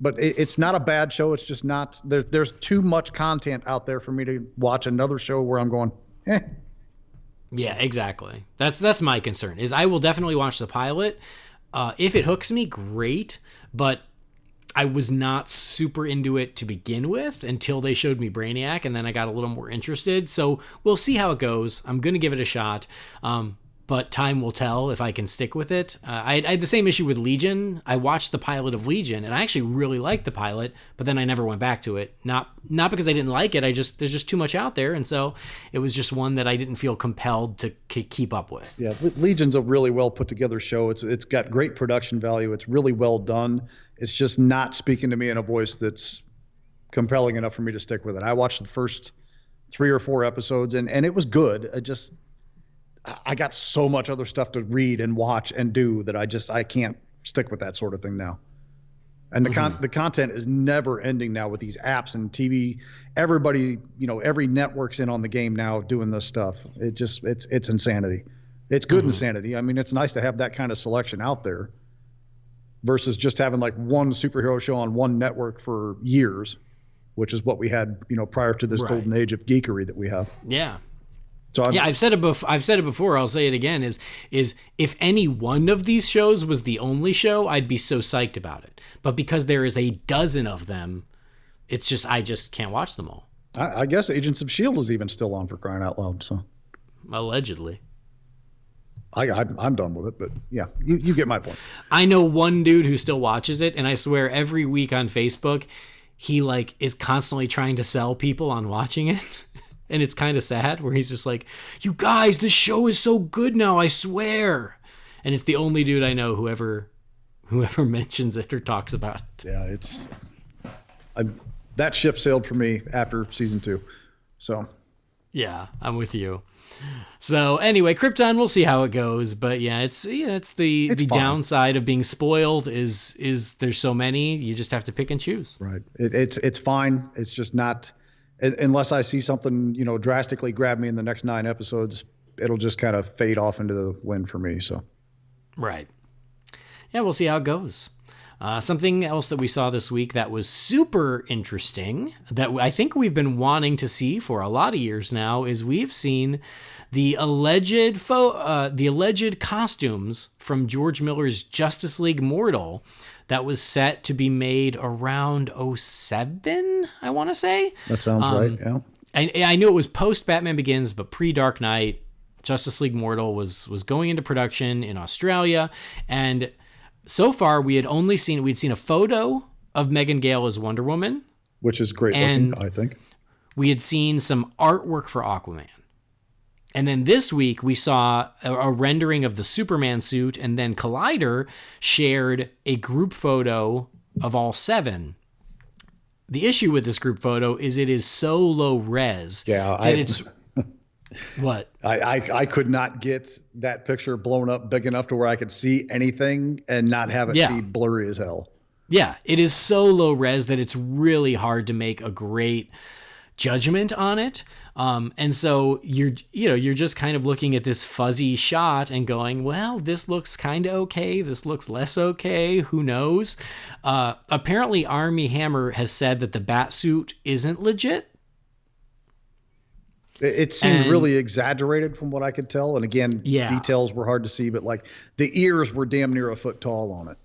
But it's not a bad show. It's just not there's too much content out there for me to watch another show where I'm going, eh. Yeah, exactly. That's my concern. Is I will definitely watch the pilot. If it hooks me, great. But I was not super into it to begin with until they showed me Brainiac, and then I got a little more interested. So we'll see how it goes. I'm going to give it a shot. but time will tell if I can stick with it. I had the same issue with Legion. I watched the pilot of Legion, and I actually really liked the pilot, but then I never went back to it. Not because I didn't like it. There's just too much out there, and so it was just one that I didn't feel compelled to keep up with. Yeah, Legion's a really well put together show. It's got great production value. It's really well done. It's just not speaking to me in a voice that's compelling enough for me to stick with it. I watched the first 3 or 4 episodes, and it was good. I got so much other stuff to read and watch and do that I can't stick with that sort of thing now. And the content is never ending now with these apps and TV. Everybody, every network's in on the game now doing this stuff. It's insanity. It's good insanity. I mean, it's nice to have that kind of selection out there versus just having like one superhero show on one network for years, which is what we had, prior to this golden age of geekery that we have. Yeah. So I've said it before. I'll say it again. Is if any one of these shows was the only show, I'd be so psyched about it. But because there is a dozen of them, I just can't watch them all. I guess Agents of S.H.I.E.L.D. is even still on, for crying out loud. So allegedly, I'm done with it. But yeah, you get my point. I know one dude who still watches it, and I swear every week on Facebook, he is constantly trying to sell people on watching it. And it's kind of sad where he's just like, you guys, the show is so good now, I swear. And it's the only dude I know who ever mentions it or talks about it. Yeah, that ship sailed for me after season 2. So yeah, I'm with you. So anyway, Krypton, we'll see how it goes. But yeah, it's the downside of being spoiled is there's so many, you just have to pick and choose. Right. It's fine. It's just not, unless I see something, drastically grab me in the next 9 episodes, it'll just kind of fade off into the wind for me. So, right. Yeah, we'll see how it goes. Something else that we saw this week that was super interesting that I think we've been wanting to see for a lot of years now is we've seen the alleged costumes from George Miller's Justice League Mortal that was set to be made around 2007, I want to say. That sounds right, yeah. I knew it was post Batman Begins, but pre-Dark Knight. Justice League Mortal was going into production in Australia, and so far we'd seen a photo of Megan Gale as Wonder Woman, which is great looking, I think. We had seen some artwork for Aquaman. And then this week we saw a rendering of the Superman suit, and then Collider shared a group photo of all 7. The issue with this group photo is it is so low res that it's what? I could not get that picture blown up big enough to where I could see anything and not have it be blurry as hell. Yeah, it is so low res that it's really hard to make a great judgment on it. And so you're just kind of looking at this fuzzy shot and going, well, this looks kind of okay. This looks less okay. Who knows? Apparently Armie Hammer has said that the bat suit isn't legit. It seemed really exaggerated from what I could tell. And again, details were hard to see, but the ears were damn near a foot tall on it.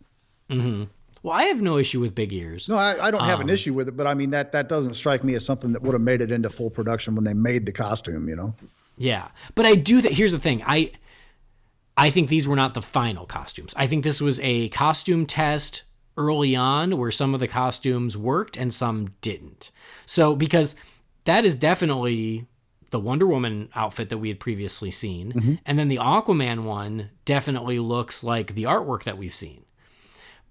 Mm-hmm. Well, I have no issue with big ears. No, I don't have an issue with it, but I mean, that doesn't strike me as something that would have made it into full production when they made the costume, Yeah. But I do here's the thing. I think these were not the final costumes. I think this was a costume test early on where some of the costumes worked and some didn't. So, because that is definitely the Wonder Woman outfit that we had previously seen. Mm-hmm. And then the Aquaman one definitely looks like the artwork that we've seen.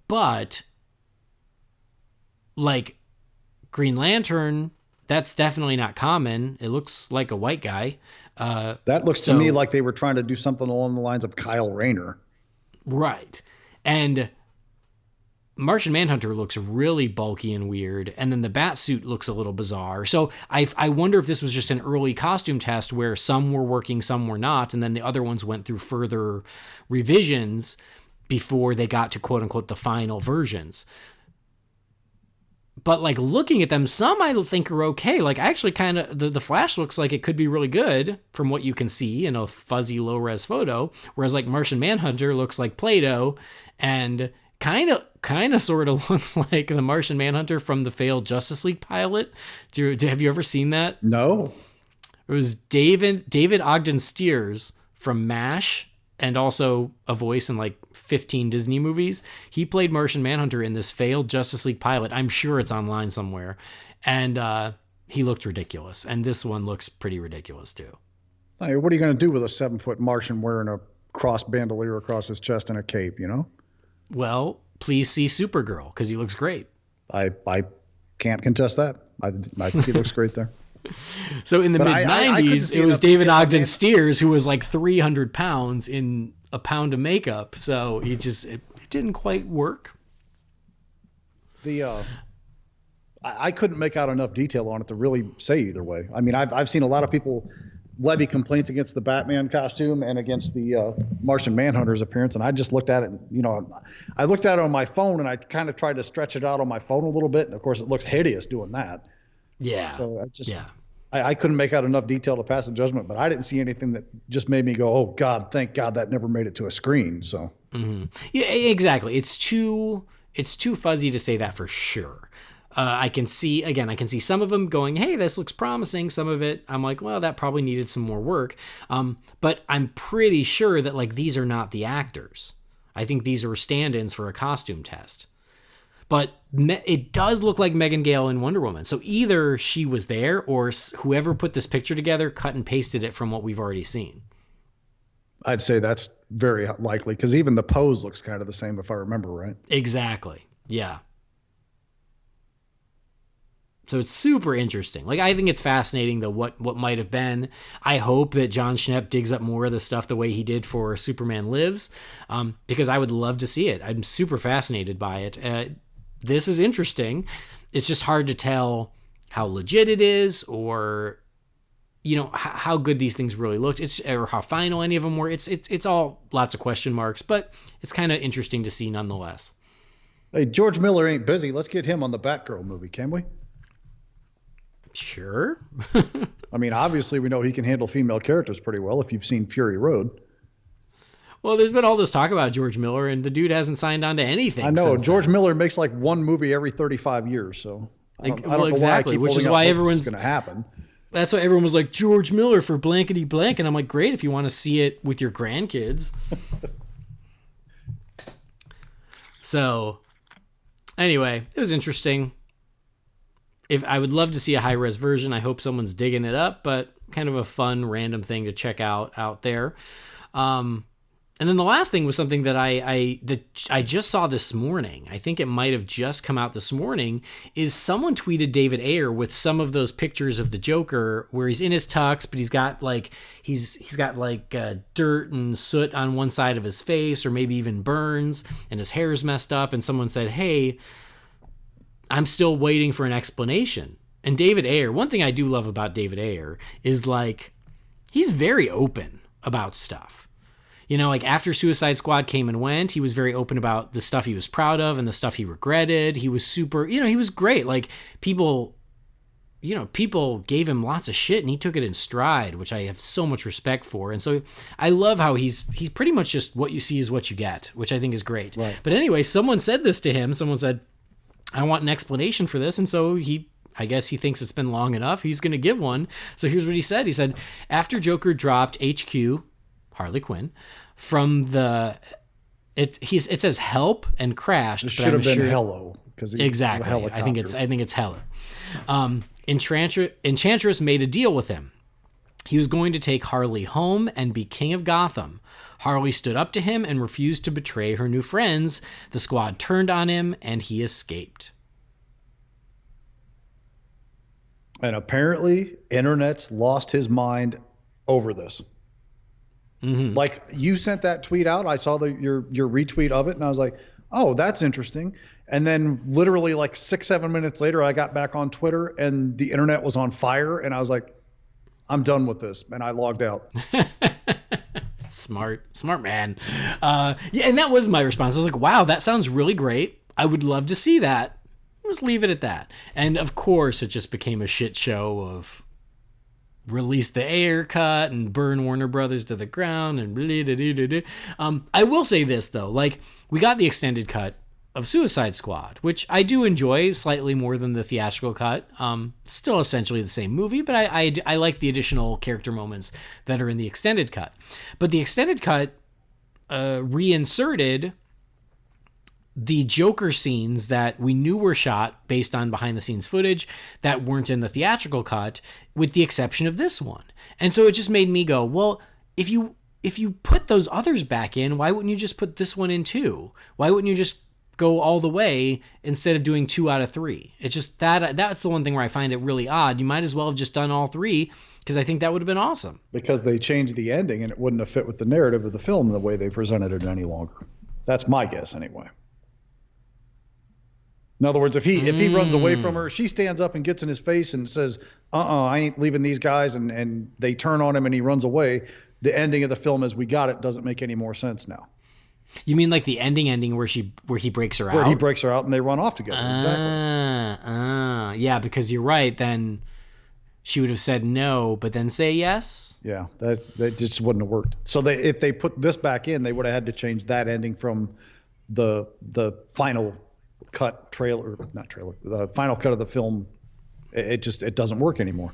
But Green Lantern, that's definitely not common. It looks like a white guy. That looks to me like they were trying to do something along the lines of Kyle Rayner. Right. And Martian Manhunter looks really bulky and weird, and then the Batsuit looks a little bizarre. So I wonder if this was just an early costume test where some were working, some were not, and then the other ones went through further revisions before they got to quote-unquote the final versions. But looking at them, some I think are okay. Actually kind of the Flash looks like it could be really good from what you can see in a fuzzy low-res photo, whereas Martian Manhunter looks like Play-Doh and kind of sort of looks like the Martian Manhunter from the failed Justice League pilot. Have you ever seen that? No. It was David Ogden Stiers from MASH and also a voice in like 15 Disney movies. He played Martian Manhunter in this failed Justice League pilot. I'm sure it's online somewhere. And he looked ridiculous. And this one looks pretty ridiculous too. Hey, what are you going to do with a 7-foot Martian wearing a cross bandolier across his chest and a cape, you know? Well, please see Supergirl, because he looks great. I can't contest that. I think he looks great there. So in the mid-90s, it was David Ogden Stiers, who was like 300 pounds in a pound of makeup. So it didn't quite work. I couldn't make out enough detail on it to really say either way. I mean, I've seen a lot of people levy complaints against the Batman costume and against the Martian Manhunter's appearance, and I just looked at it. I looked at it on my phone, and I kind of tried to stretch it out on my phone a little bit, and of course, it looks hideous doing that. Yeah. So I couldn't make out enough detail to pass a judgment, but I didn't see anything that just made me go, "Oh God, thank God that never made it to a screen." So. Mm-hmm. Yeah, exactly. It's too fuzzy to say that for sure. I can see some of them going, hey, this looks promising. Some of it, I'm like, well, that probably needed some more work. But I'm pretty sure that like these are not the actors. I think these are stand-ins for a costume test. But it does look like Megan Gale in Wonder Woman. So either she was there or whoever put this picture together cut and pasted it from what we've already seen. I'd say that's very likely because even the pose looks kind of the same if I remember right. Exactly. Yeah. So it's super interesting. Like, I think it's fascinating, though, what might have been. I hope that John Schnepp digs up more of the stuff the way he did for Superman Lives, because I would love to see it. I'm super fascinated by it. This is interesting. It's just hard to tell how legit it is or, how good these things really looked. Or how final any of them were. It's all lots of question marks, but it's kind of interesting to see nonetheless. Hey, George Miller ain't busy. Let's get him on the Batgirl movie, can we? Sure. I mean, obviously, we know he can handle female characters pretty well if you've seen Fury Road. Well, there's been all this talk about George Miller, and the dude hasn't signed on to anything. I know. George Miller makes like one movie every 35 years, so I don't know exactly, why I keep which is why everyone's going to happen. That's why everyone was like, George Miller for blankety blank, and I'm like, great if you want to see it with your grandkids. So, anyway, it was interesting. If I would love to see a high-res version. I hope someone's digging it up, but kind of a fun, random thing to check out there. And then the last thing was something that I just saw this morning. I think it might have just come out this morning. Is someone tweeted David Ayer with some of those pictures of the Joker where he's in his tux, but he's got dirt and soot on one side of his face, or maybe even burns, and his hair's messed up. And someone said, "Hey, I'm still waiting for an explanation." And David Ayer, one thing I do love about David Ayer is like he's very open about stuff. Like after Suicide Squad came and went, he was very open about the stuff he was proud of and the stuff he regretted. He was super, he was great. Like people gave him lots of shit and he took it in stride, which I have so much respect for. And so I love how he's pretty much just what you see is what you get, which I think is great. Right. But anyway, someone said this to him. Someone said, I want an explanation for this. And so I guess he thinks it's been long enough. He's going to give one. So here's what he said. He said, after Joker dropped HQ, Harley Quinn, from it says help and crashed. It should have been hello. Exactly. I think it's hello. Enchantress made a deal with him. He was going to take Harley home and be king of Gotham. Harley stood up to him and refused to betray her new friends. The squad turned on him and he escaped. And apparently, internet's lost his mind over this. Mm-hmm. Like you sent that tweet out, I saw your retweet of it, and I was like, "Oh, that's interesting." And then literally like 6-7 minutes later, I got back on Twitter, and the internet was on fire, and I was like, "I'm done with this," and I logged out. Smart man. And that was my response. I was like, "Wow, that sounds really great. I would love to see that." Let's leave it at that. And of course, it just became a shit show of release the Ayer cut and burn Warner Brothers to the ground and I will say this though, like we got the extended cut of Suicide Squad, which I do enjoy slightly more than the theatrical cut. Still essentially the same movie, but I like the additional character moments that are in the extended cut. But the extended cut reinserted the Joker scenes that we knew were shot based on behind the scenes footage that weren't in the theatrical cut, with the exception of this one. And so it just made me go, well, if you put those others back in, why wouldn't you just put this one in too? Why wouldn't you just go all the way instead of doing 2 out of 3? It's just that's the one thing where I find it really odd. You might as well have just done all 3, because I think that would have been awesome. Because they changed the ending and it wouldn't have fit with the narrative of the film the way they presented it any longer. That's my guess anyway. In other words, if he runs away from her, she stands up and gets in his face and says, I ain't leaving these guys, and they turn on him and he runs away. The ending of the film as we got it doesn't make any more sense now. You mean like the ending where he breaks her out? Where he breaks her out and they run off together. Exactly. Yeah, because you're right. Then she would have said no, but then say yes. Yeah, that just wouldn't have worked. So if they put this back in, they would have had to change that ending from the final cut the final cut of the film. It doesn't work anymore.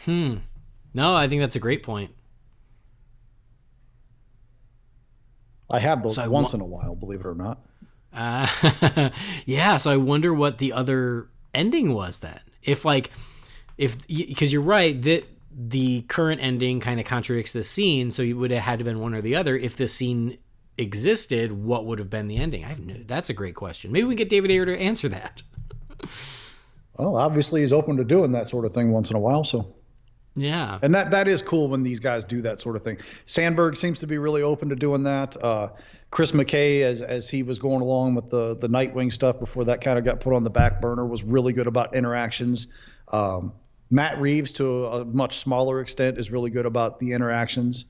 No, I think that's a great point. I have those once in a while, believe it or not. Yeah, so I wonder what the other ending was then. Because you're right, that the current ending kind of contradicts the scene, so you would have had to been one or the other. If the scene existed, what would have been the ending? That's a great question. Maybe we can get David Ayer to answer that. Well, obviously he's open to doing that sort of thing once in a while, so. Yeah. And that is cool when these guys do that sort of thing. Sandberg seems to be really open to doing that. Chris McKay, as he was going along with the Nightwing stuff before that kind of got put on the back burner, was really good about interactions. Matt Reeves, to a much smaller extent, is really good about the interactions.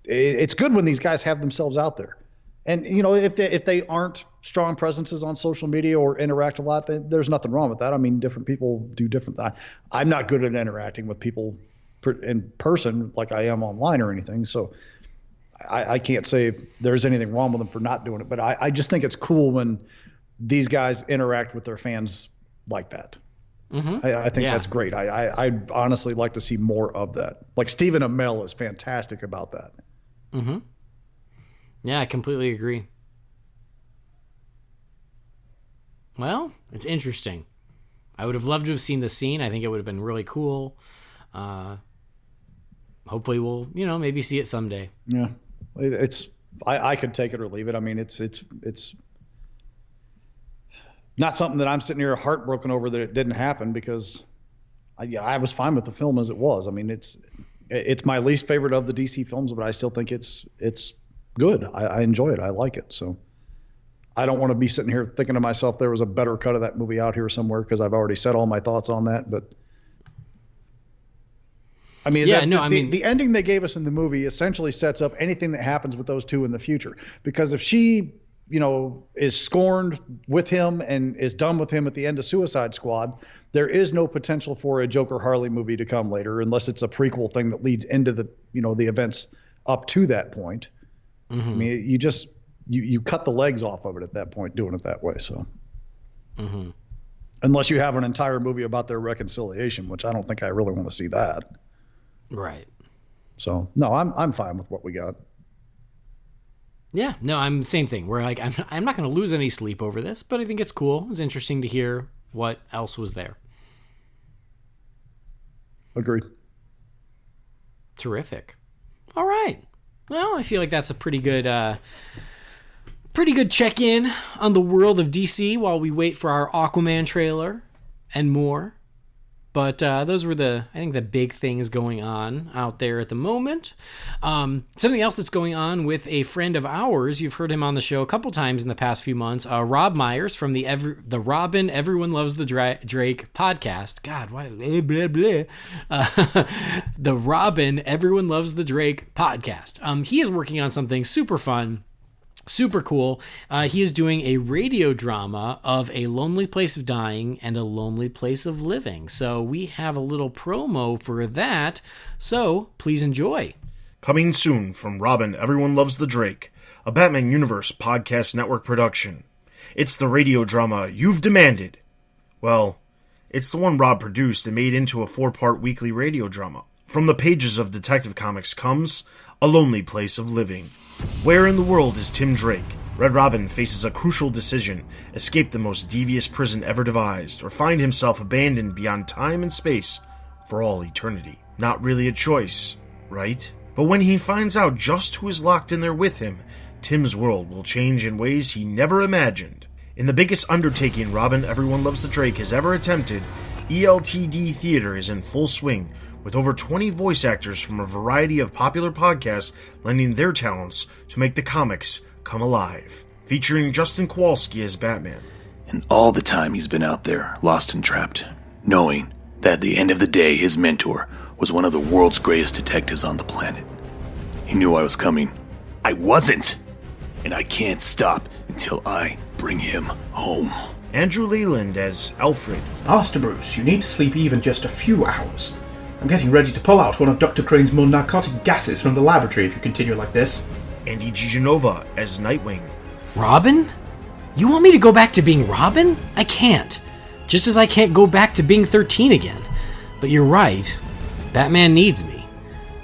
It's good when these guys have themselves out there. And, if they aren't strong presences on social media or interact a lot, there's nothing wrong with that. I mean, different people do different things. I'm not good at interacting with people in person like I am online or anything. So I can't say there's anything wrong with them for not doing it. But I just think it's cool when these guys interact with their fans like that. Mm-hmm. I think that's great. I'd honestly like to see more of that. Like Stephen Amell is fantastic about that. Mm-hmm. Yeah, I completely agree. Well, it's interesting. I would have loved to have seen the scene. I think it would have been really cool. Hopefully we'll, maybe see it someday. Yeah. I could take it or leave it. I mean, it's not something that I'm sitting here heartbroken over that it didn't happen, because I was fine with the film as it was. I mean, it's my least favorite of the DC films, but I still think it's good. I enjoy it. I like it. So I don't want to be sitting here thinking to myself there was a better cut of that movie out here somewhere, because I've already said all my thoughts on that. But I mean, the ending they gave us in the movie essentially sets up anything that happens with those two in the future. Because if she, is scorned with him and is done with him at the end of Suicide Squad, there is no potential for a Joker Harley movie to come later, unless it's a prequel thing that leads into the events up to that point. Mm-hmm. I mean, you cut the legs off of it at that point doing it that way. So, mm-hmm. Unless you have an entire movie about their reconciliation, which I don't think I really want to see that. Right. So no, I'm fine with what we got. Yeah, no, I'm same thing. We're like, I'm not going to lose any sleep over this, but I think it's cool. It's interesting to hear what else was there. Agreed. Terrific. All right. Well, I feel like that's a pretty good check-in on the world of DC while we wait for our Aquaman trailer and more. But those were I think the big things going on out there at the moment. Something else that's going on with a friend of ours, you've heard him on the show a couple times in the past few months, Rob Myers from the Robin Everyone Loves the Drake podcast. God, why? Blah, blah, blah. The Robin Everyone Loves the Drake podcast. He is working on something super fun. Super cool. He is doing a radio drama of A Lonely Place of Dying and A Lonely Place of Living. So we have a little promo for that. So please enjoy. Coming soon from Robin Everyone Loves the Drake, a Batman Universe Podcast Network production. It's the radio drama you've demanded. Well, it's the one Rob produced and made into a 4-part weekly radio drama. From the pages of Detective Comics comes A Lonely Place of Living. Where in the world is Tim Drake? Red Robin faces a crucial decision: escape the most devious prison ever devised, or find himself abandoned beyond time and space for all eternity. Not really a choice, right? But when he finds out just who is locked in there with him, Tim's world will change in ways he never imagined. In the biggest undertaking Robin Everyone Loves the Drake has ever attempted, ELTD Theater is in full swing, with over 20 voice actors from a variety of popular podcasts lending their talents to make the comics come alive. Featuring Justin Kowalski as Batman. And all the time he's been out there, lost and trapped, knowing that at the end of the day, his mentor was one of the world's greatest detectives on the planet. He knew I was coming. I wasn't! And I can't stop until I bring him home. Andrew Leland as Alfred. Master Bruce, you need to sleep even just a few hours. I'm getting ready to pull out one of Dr. Crane's more narcotic gases from the laboratory if you continue like this. Andy Gianova as Nightwing. Robin? You want me to go back to being Robin? I can't. Just as I can't go back to being 13 again. But you're right. Batman needs me.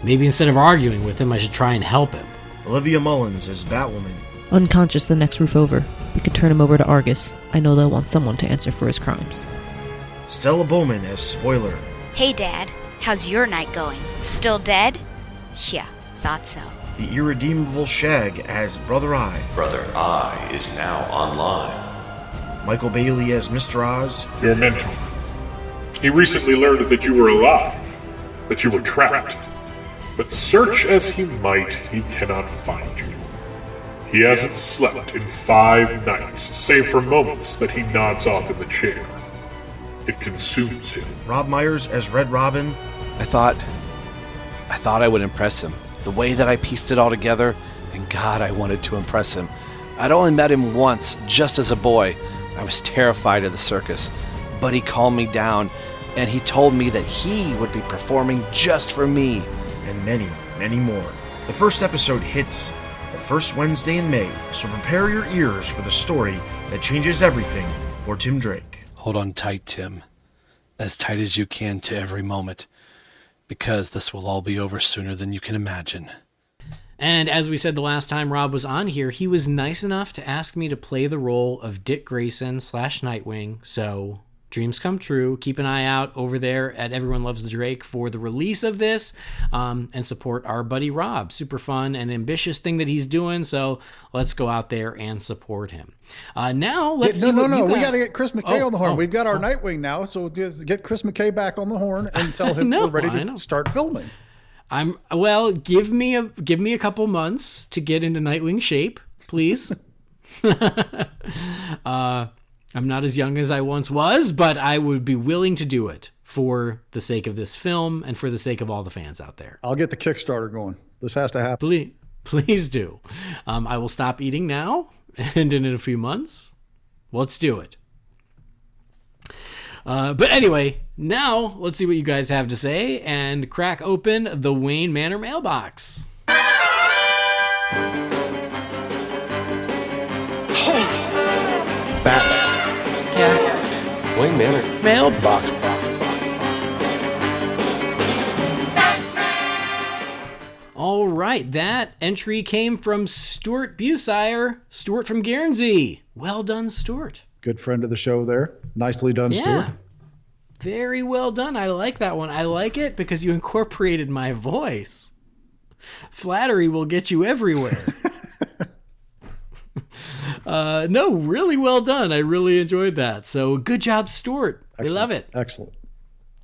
Maybe instead of arguing with him, I should try and help him. Olivia Mullins as Batwoman. Unconscious the next roof over. We could turn him over to Argus. I know they'll want someone to answer for his crimes. Stella Bowman as Spoiler. Hey, Dad. How's your night going? Still dead? Yeah, thought so. The irredeemable Shag as Brother Eye. Brother Eye is now online. Michael Bailey as Mr. Oz. Your mentor. He recently learned that you were alive, that you were trapped. But search as he might, he cannot find you. He hasn't slept in 5 nights, save for moments that he nods off in the chair. It consumes him. Rob Myers as Red Robin. I thought I would impress him. The way that I pieced it all together, and God, I wanted to impress him. I'd only met him once, just as a boy. I was terrified of the circus, but he calmed me down, and he told me that he would be performing just for me. And many, many more. The first episode hits the first Wednesday in May, so prepare your ears for the story that changes everything for Tim Drake. Hold on tight, Tim. As tight as you can to every moment, because this will all be over sooner than you can imagine. And as we said the last time Rob was on here, he was nice enough to ask me to play the role of Dick Grayson / Nightwing, so dreams come true. Keep an eye out over there at Everyone Loves the Drake for the release of this, and support our buddy Rob. Super fun and ambitious thing that he's doing, so let's go out there and support him. Now, let's see what you got. We got to get Chris McKay on the horn. We've got our Nightwing now, so just get Chris McKay back on the horn and tell him we're ready to start filming. Give me a couple months to get into Nightwing shape, please. I'm not as young as I once was, but I would be willing to do it for the sake of this film and for the sake of all the fans out there. I'll get the Kickstarter going. This has to happen. Please do. I will stop eating now, and in a few months, let's do it. But anyway, now let's see what you guys have to say and crack open the Wayne Manor mailbox. BatCast. Wayne Manor mailbox. All right, that entry came from Stuart Busier. Stuart from Guernsey. Well done, Stuart. Good friend of the show there. Nicely done, Stuart. Very well done. I like that one. I like it because you incorporated my voice. Flattery will get you everywhere. No, really well done. I really enjoyed that. So good job, Stuart. We love it. Excellent.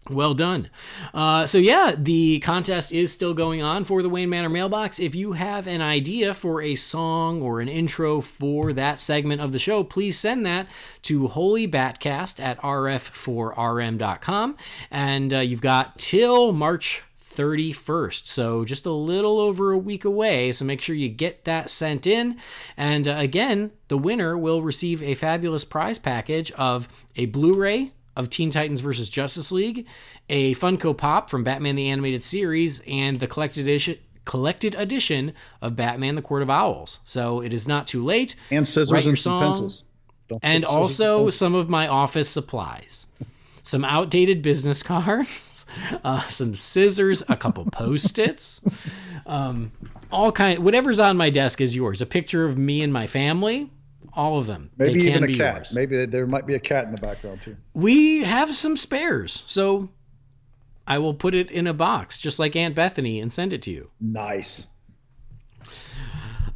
Well done. The contest is still going on for the Wayne Manor mailbox. If you have an idea for a song or an intro for that segment of the show, please send that to Holy BatCast at rf4rm.com. And you've got till March 31st, so just a little over a week away, so make sure you get that sent in. And again, the winner will receive a fabulous prize package of a Blu-ray of Teen Titans vs. Justice League, a Funko Pop from Batman the Animated Series, and the collected edition of Batman the Court of Owls. So it is not too late. And scissors and some pencils. And also some of my office supplies. some outdated business cards, some scissors, a couple Post-its, whatever's on my desk is yours. A picture of me and my family, all of them. Maybe they even can a be cat. yours. Maybe there might be a cat in the background too. We have some spares, so I will put it in a box, just like Aunt Bethany, and send it to you. Nice.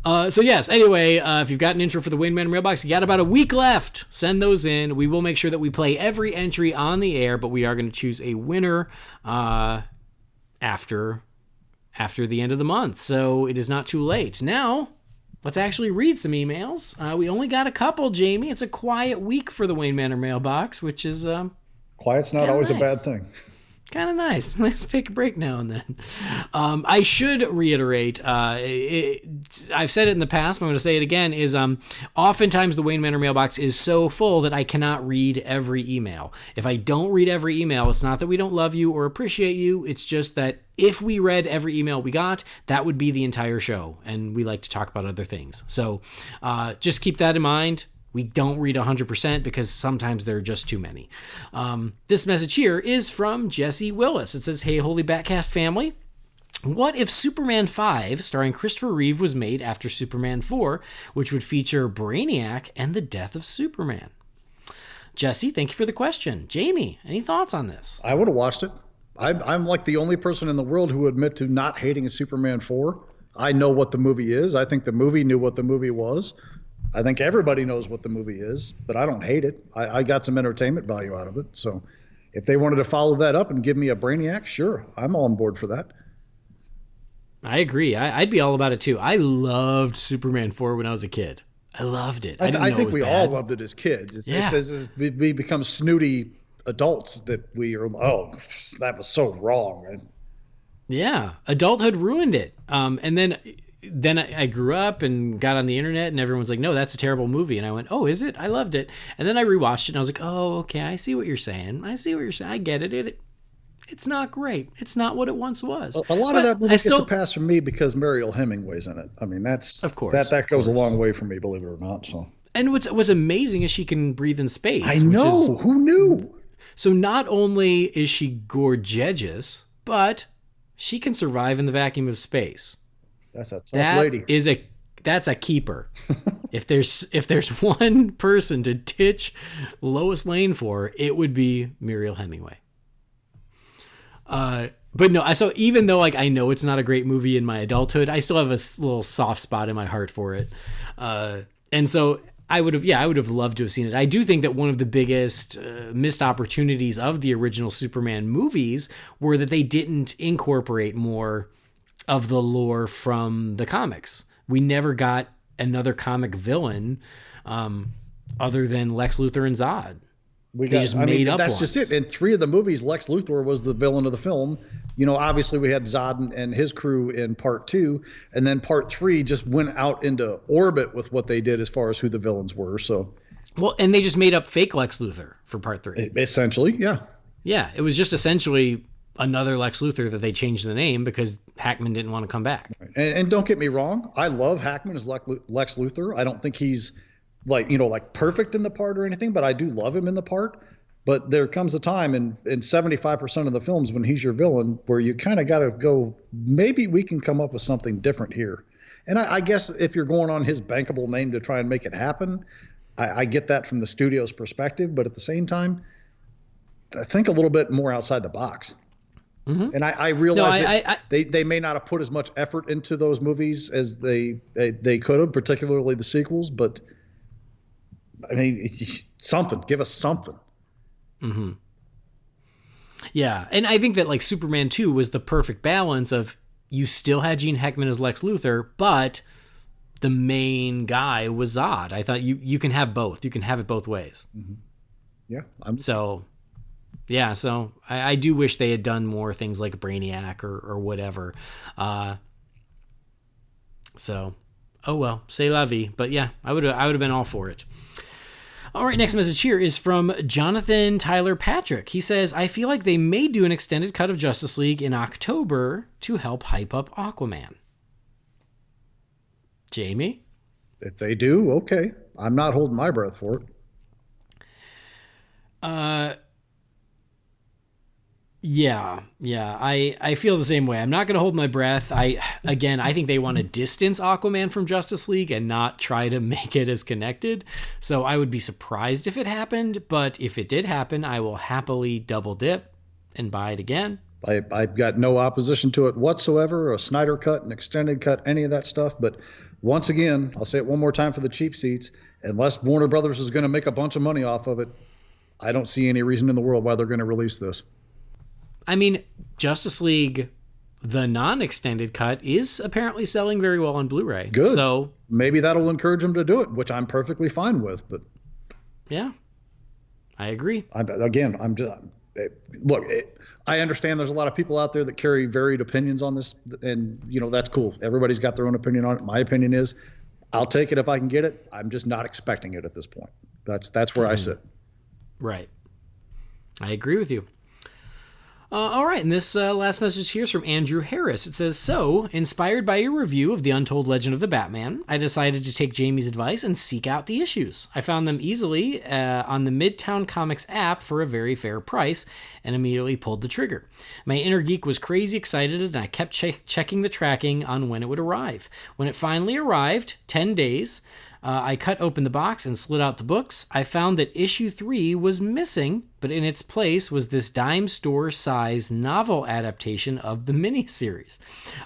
So yes, anyway, if you've got an intro for the Wayne Manor mailbox, you got about a week left. Send those in. We will make sure that we play every entry on the air, but we are going to choose a winner after the end of the month. So it is not too late. Now, let's actually read some emails. We only got a couple, Jamie. It's a quiet week for the Wayne Manor mailbox, which is quiet's not always a bad thing. Kind of nice. Let's take a break now and then. I should reiterate, I've said it in the past, but I'm going to say it again, is oftentimes the Wayne Manor mailbox is so full that I cannot read every email. If I don't read every email, it's not that we don't love you or appreciate you. It's just that if we read every email we got, that would be the entire show, and we like to talk about other things. So just keep that in mind. We don't read 100% because sometimes there are just too many. This message here is from Jesse Willis. It says, "Hey, Holy BatCast family. What if Superman 5, starring Christopher Reeve, was made after Superman 4, which would feature Brainiac and the death of Superman?" Jesse, thank you for the question. Jamie, any thoughts on this? I would have watched it. I'm like the only person in the world who would admit to not hating Superman 4. I know what the movie is. I think the movie knew what the movie was. I think everybody knows what the movie is, but I don't hate it. I got some entertainment value out of it. So if they wanted to follow that up and give me a Brainiac, sure, I'm on board for that. I agree. I'd be all about it too. I loved Superman 4 when I was a kid. I loved it. I think we all loved it as kids. It's as we become snooty adults that we are, that was so wrong. Yeah, adulthood ruined it. And then I grew up and got on the internet and everyone's like, no, that's a terrible movie. And I went, oh, is it? I loved it. And then I rewatched it and I was like, oh, okay, I see what you're saying. I get it. It's not great. It's not what it once was. A lot of that movie gets a pass from me because Mariel Hemingway's in it. I mean, that's, of course, that goes a long way for me, believe it or not. So. And what's amazing is she can breathe in space. I know. Who knew? So not only is she gorgeous, but she can survive in the vacuum of space. That's a tough lady. That's a keeper. If there's one person to ditch Lois Lane for, it would be Mariel Hemingway. But no, so even though I know it's not a great movie in my adulthood, I still have a little soft spot in my heart for it. And so I would have loved to have seen it. I do think that one of the biggest missed opportunities of the original Superman movies were that they didn't incorporate more of the lore from the comics. We never got another comic villain other than Lex Luthor and Zod. That's ones. Just it. In 3 of the movies, Lex Luthor was the villain of the film. Obviously we had Zod and his crew in part 2, and then part 3 just went out into orbit with what they did as far as who the villains were. So, well, and they just made up fake Lex Luthor for part 3. Essentially, yeah. Yeah, it was just essentially another Lex Luthor that they changed the name because Hackman didn't want to come back. And don't get me wrong, I love Hackman as Lex Luthor. I don't think he's perfect in the part or anything, but I do love him in the part. But there comes a time in 75% of the films when he's your villain where you kind of got to go, maybe we can come up with something different here. And I guess if you're going on his bankable name to try and make it happen, I get that from the studio's perspective. But at the same time, I think a little bit more outside the box. Mm-hmm. And I realize they may not have put as much effort into those movies as they could have, particularly the sequels. But I mean, give us something. Mm-hmm. Yeah, and I think that Superman 2 was the perfect balance of you still had Gene Hackman as Lex Luthor, but the main guy was Zod. I thought you can have both. You can have it both ways. Mm-hmm. Yeah. So I do wish they had done more things like Brainiac or whatever. So, oh well, c'est la vie. But yeah, I would have been all for it. All right, next message here is from Jonathan Tyler Patrick. He says, I feel like they may do an extended cut of Justice League in October to help hype up Aquaman. Jamie? If they do, okay. I'm not holding my breath for it. Yeah. I feel the same way. I'm not going to hold my breath. I think they want to distance Aquaman from Justice League and not try to make it as connected. So I would be surprised if it happened, but if it did happen, I will happily double dip and buy it again. I've got no opposition to it whatsoever, a Snyder cut, an extended cut, any of that stuff. But once again, I'll say it one more time for the cheap seats, unless Warner Brothers is going to make a bunch of money off of it, I don't see any reason in the world why they're going to release this. I mean, Justice League, the non-extended cut, is apparently selling very well on Blu-ray. Good. So maybe that'll encourage them to do it, which I'm perfectly fine with. But yeah, I agree. I understand there's a lot of people out there that carry varied opinions on this, and that's cool. Everybody's got their own opinion on it. My opinion is, I'll take it if I can get it. I'm just not expecting it at this point. That's where I sit. Right. I agree with you. All right, and this last message here is from Andrew Harris. It says, so, inspired by your review of The Untold Legend of the Batman, I decided to take Jamie's advice and seek out the issues. I found them easily on the Midtown Comics app for a very fair price and immediately pulled the trigger. My inner geek was crazy excited, and I kept checking the tracking on when it would arrive. When it finally arrived, 10 days... I cut open the box and slid out the books. I found that issue 3 was missing, but in its place was this dime store size novel adaptation of the miniseries.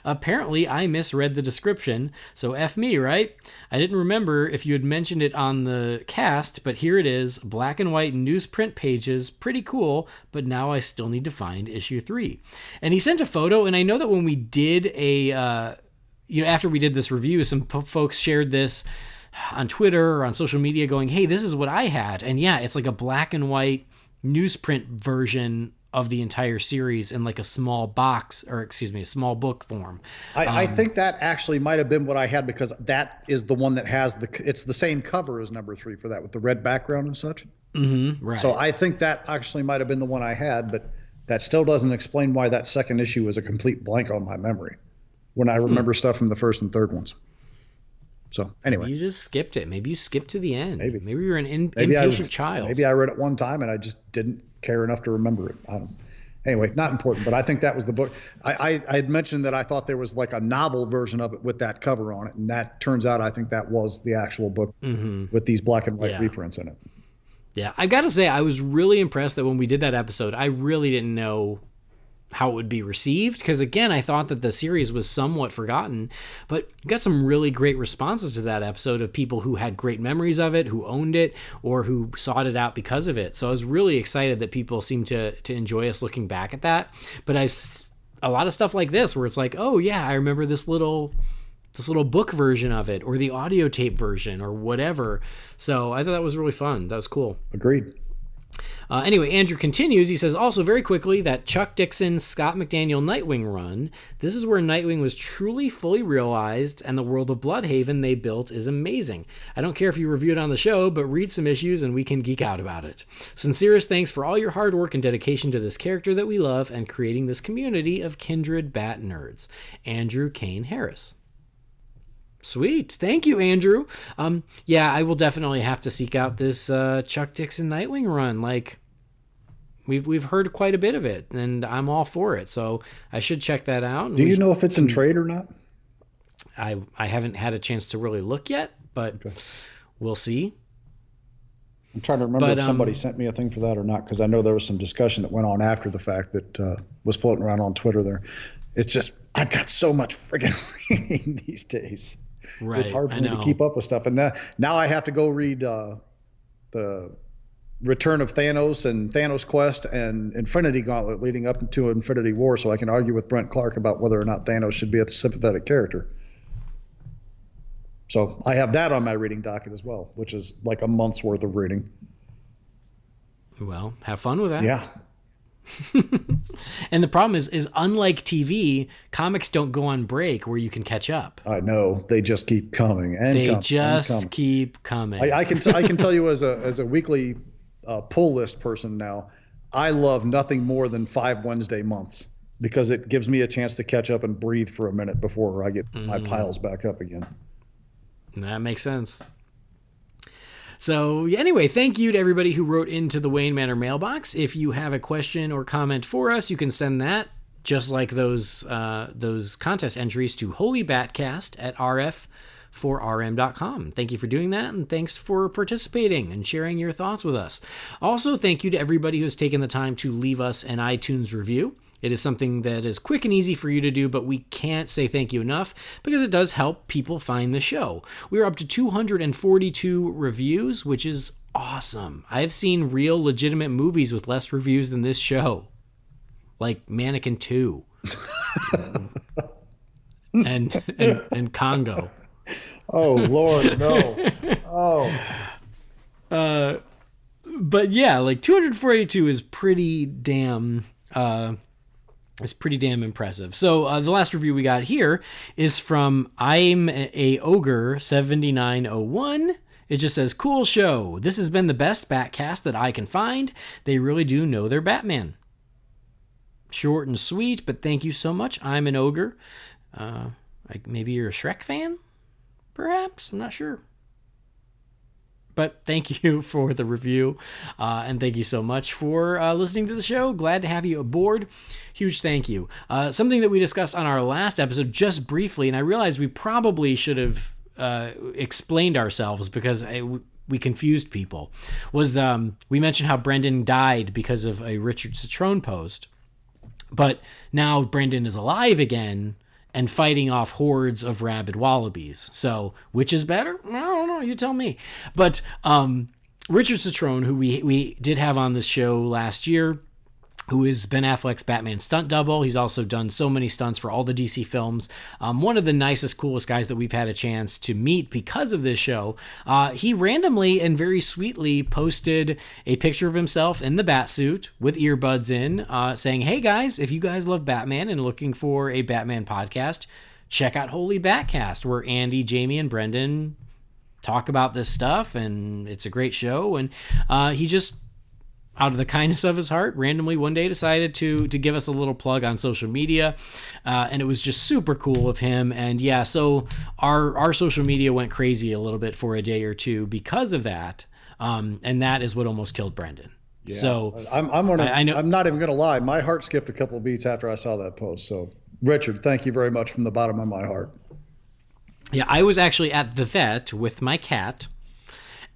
Apparently, I misread the description, so F me, right? I didn't remember if you had mentioned it on the cast, but here it is, black and white newsprint pages, pretty cool, but now I still need to find issue 3. And he sent a photo, and I know that when we did after we did this review, some folks shared this on Twitter or on social media going, hey, this is what I had. And yeah, it's like a black and white newsprint version of the entire series in like a small box, or a small book form. I think that actually might have been what I had, because that is the one that has it's the same cover as number 3 for that, with the red background and such. Mm-hmm, right. So I think that actually might have been the one I had, but that still doesn't explain why that second issue was a complete blank on my memory when I remember stuff from the first and third ones. So anyway, maybe you just skipped it. Maybe you skipped to the end. Maybe you're an impatient child. Maybe I read it one time and I just didn't care enough to remember it. Anyway, not important. But I think that was the book. I had mentioned that I thought there was like a novel version of it with that cover on it, and that turns out I think that was the actual book with these black and white reprints in it. Yeah, I've got to say I was really impressed that when we did that episode, I really didn't know how it would be received, because again, I thought that the series was somewhat forgotten, but got some really great responses to that episode of people who had great memories of it, who owned it, or who sought it out because of it. So I was really excited that people seem to enjoy us looking back at that. But a lot of stuff like this where it's like, oh yeah, I remember this little book version of it, or the audio tape version, or whatever. So I thought that was really fun. That was cool. Agreed. Anyway, Andrew continues. He says, also very quickly, that Chuck Dixon, Scott McDaniel Nightwing run, this is where Nightwing was truly fully realized, and the world of Bloodhaven they built is amazing. I don't care if you review it on the show, but read some issues and we can geek out about it. Sincerest thanks for all your hard work and dedication to this character that we love and creating this community of kindred bat nerds. Andrew Kane Harris. Sweet. Thank you, Andrew. Yeah, I will definitely have to seek out this Chuck Dixon Nightwing run. Like, we've heard quite a bit of it, and I'm all for it. So I should check that out. Do you know if it's in trade or not? I haven't had a chance to really look yet, but we'll see. I'm trying to remember if somebody sent me a thing for that or not, because I know there was some discussion that went on after the fact that was floating around on Twitter there. It's just, I've got so much friggin' reading these days. Right, it's hard for me to keep up with stuff. And now I have to go read the Return of Thanos and Thanos Quest and Infinity Gauntlet leading up into Infinity War, so I can argue with Brent Clark about whether or not Thanos should be a sympathetic character. So I have that on my reading docket as well, which is like a month's worth of reading. Well, have fun with that. Yeah. And the problem is unlike TV, comics don't go on break where you can catch up. I know, they just keep coming and keep coming. I can tell you as a weekly pull list person now, I love nothing more than 5 Wednesday months, because it gives me a chance to catch up and breathe for a minute before I get my piles back up again. That makes sense. So anyway, thank you to everybody who wrote into the Wayne Manor mailbox. If you have a question or comment for us, you can send that, just like those contest entries, to Holy BatCast at rf4rm.com. Thank you for doing that, and thanks for participating and sharing your thoughts with us. Also, thank you to everybody who has taken the time to leave us an iTunes review. It is something that is quick and easy for you to do, but we can't say thank you enough because it does help people find the show. We're up to 242 reviews, which is awesome. I've seen real legitimate movies with less reviews than this show, like Mannequin 2 and Congo. Oh, Lord, no. Oh. But yeah, like 242 is pretty damn... It's pretty damn impressive. So the last review we got here is from I'm a Ogre 7901. It just says, cool show. This has been the best BatCast that I can find. They really do know their Batman. Short and sweet, but thank you so much. I'm an Ogre. Maybe you're a Shrek fan? Perhaps? I'm not sure. But thank you for the review, and thank you so much for listening to the show. Glad to have you aboard. Huge thank you. Something that we discussed on our last episode just briefly, and I realized we probably should have explained ourselves because we confused people, was we mentioned how Brendan died because of a Richard Citrone post, but now Brendan is alive again and fighting off hordes of rabid wallabies. So, which is better? I don't know. You tell me. But Richard Citrone, who we did have on this show last year, who is Ben Affleck's Batman stunt double. He's also done so many stunts for all the DC films. One of the nicest, coolest guys that we've had a chance to meet because of this show. He randomly and very sweetly posted a picture of himself in the Batsuit with earbuds in, saying, hey guys, if you guys love Batman and looking for a Batman podcast, check out Holy BatCast, where Andy, Jamie, and Brendan talk about this stuff, and it's a great show. And he just, out of the kindness of his heart, randomly one day decided to give us a little plug on social media, and it was just super cool of him. And yeah, so our social media went crazy a little bit for a day or two because of that, and that is what almost killed Brendan. Yeah. So I'm not even gonna lie, my heart skipped a couple of beats after I saw that post. So Richard, thank you very much from the bottom of my heart. Yeah, I was actually at the vet with my cat,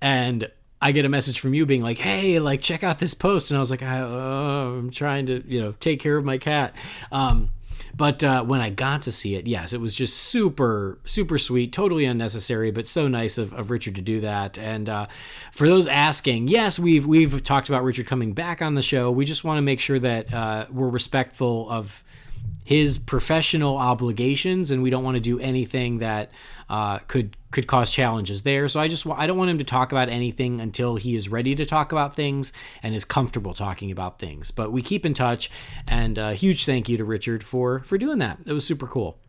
and I get a message from you being like, hey, like, check out this post. And I was like, I'm trying to, take care of my cat. But when I got to see it, yes, it was just super, super sweet, totally unnecessary, but so nice of Richard to do that. And for those asking, yes, we've talked about Richard coming back on the show. We just want to make sure that we're respectful of his professional obligations, and we don't want to do anything that could cause challenges there. So I don't want him to talk about anything until he is ready to talk about things and is comfortable talking about things. But we keep in touch, and a huge thank you to Richard for doing that. It was super cool.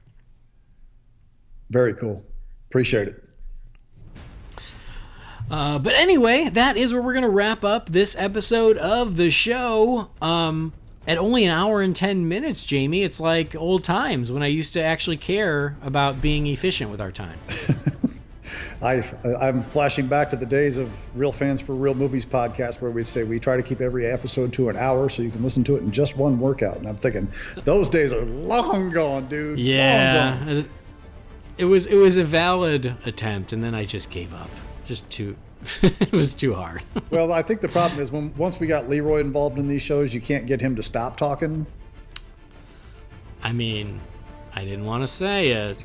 Very cool. Appreciate it. But anyway, that is where we're going to wrap up this episode of the show. At only an hour and 10 minutes, Jamie. It's like old times when I used to actually care about being efficient with our time. I'm flashing back to the days of Real Fans for Real Movies podcast, where we say we try to keep every episode to an hour so you can listen to it in just one workout. And I'm thinking those days are long gone, dude. Yeah, long gone. It was a valid attempt, and then I just gave up. It was too hard. Well, I think the problem is once we got Leroy involved in these shows, you can't get him to stop talking. I mean, I didn't want to say it.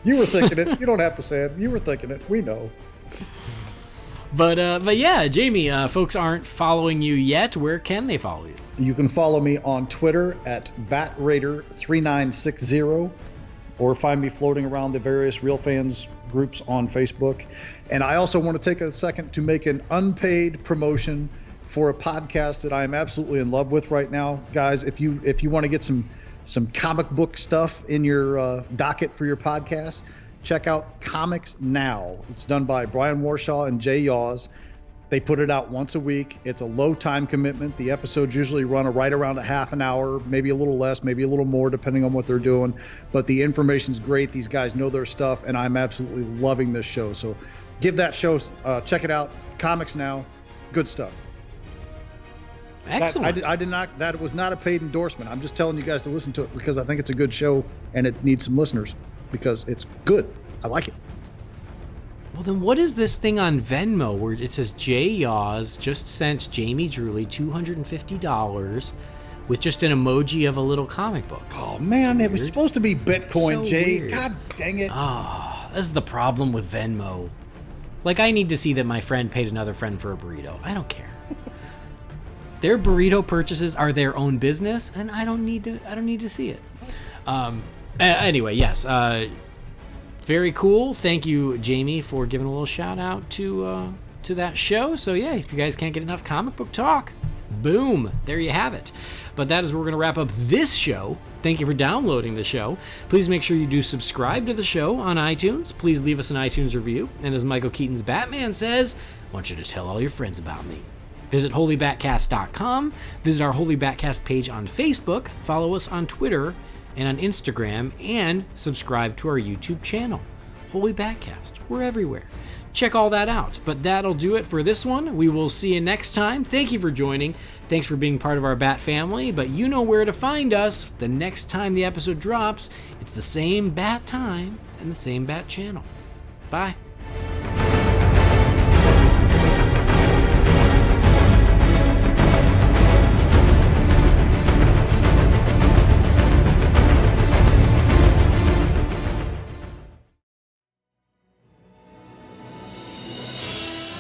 You were thinking it. You don't have to say it. You were thinking it. We know. But yeah, Jamie, folks aren't following you yet. Where can they follow you? You can follow me on Twitter at BatRaider3960, or find me floating around the various Real Fans groups on Facebook. And I also want to take a second to make an unpaid promotion for a podcast that I am absolutely in love with right now. Guys, if you want to get some comic book stuff in your docket for your podcast, check out Comics Now. It's done by Brian Warshaw and Jay Yaws. They put it out once a week. It's a low time commitment. The episodes usually run right around a half an hour, maybe a little less, maybe a little more, depending on what they're doing. But the information's great. These guys know their stuff, and I'm absolutely loving this show. So give that show, check it out. Comics Now, good stuff. Excellent. I did not. That was not a paid endorsement. I'm just telling you guys to listen to it because I think it's a good show and it needs some listeners because it's good. I like it. Well, then what is this thing on Venmo where it says Jay Yaws just sent Jamie Drewley $250 with just an emoji of a little comic book? Oh man, it was supposed to be Bitcoin, So Jay. weird. God dang it. Oh, this is the problem with Venmo. Like, I need to see that my friend paid another friend for a burrito. I don't care. Their burrito purchases are their own business, and I don't need to see it. Anyway, yes. Very cool. Thank you, Jamie, for giving a little shout out to that show. So yeah, if you guys can't get enough comic book talk, boom, there you have it. But that is where we're going to wrap up this show. Thank you for downloading the show. Please make sure you do subscribe to the show on iTunes. Please leave us an iTunes review. And as Michael Keaton's Batman says, I want you to tell all your friends about me. Visit holybatcast.com. Visit our Holy BatCast page on Facebook. Follow us on Twitter and on Instagram. And subscribe to our YouTube channel. Holy BatCast. We're everywhere. Check all that out. But that'll do it for this one. We will see you next time. Thank you for joining. Thanks for being part of our Bat family. But you know where to find us the next time the episode drops. It's the same Bat time and the same Bat channel. Bye.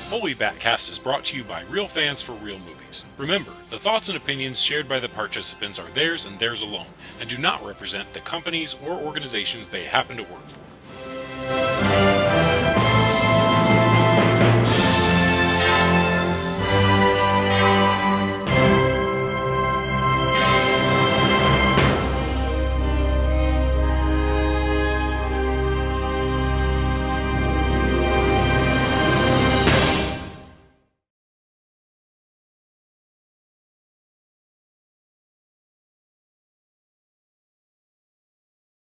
Holy BatCast is brought to you by real fans for real movies. Remember, the thoughts and opinions shared by the participants are theirs and theirs alone, and do not represent the companies or organizations they happen to work for.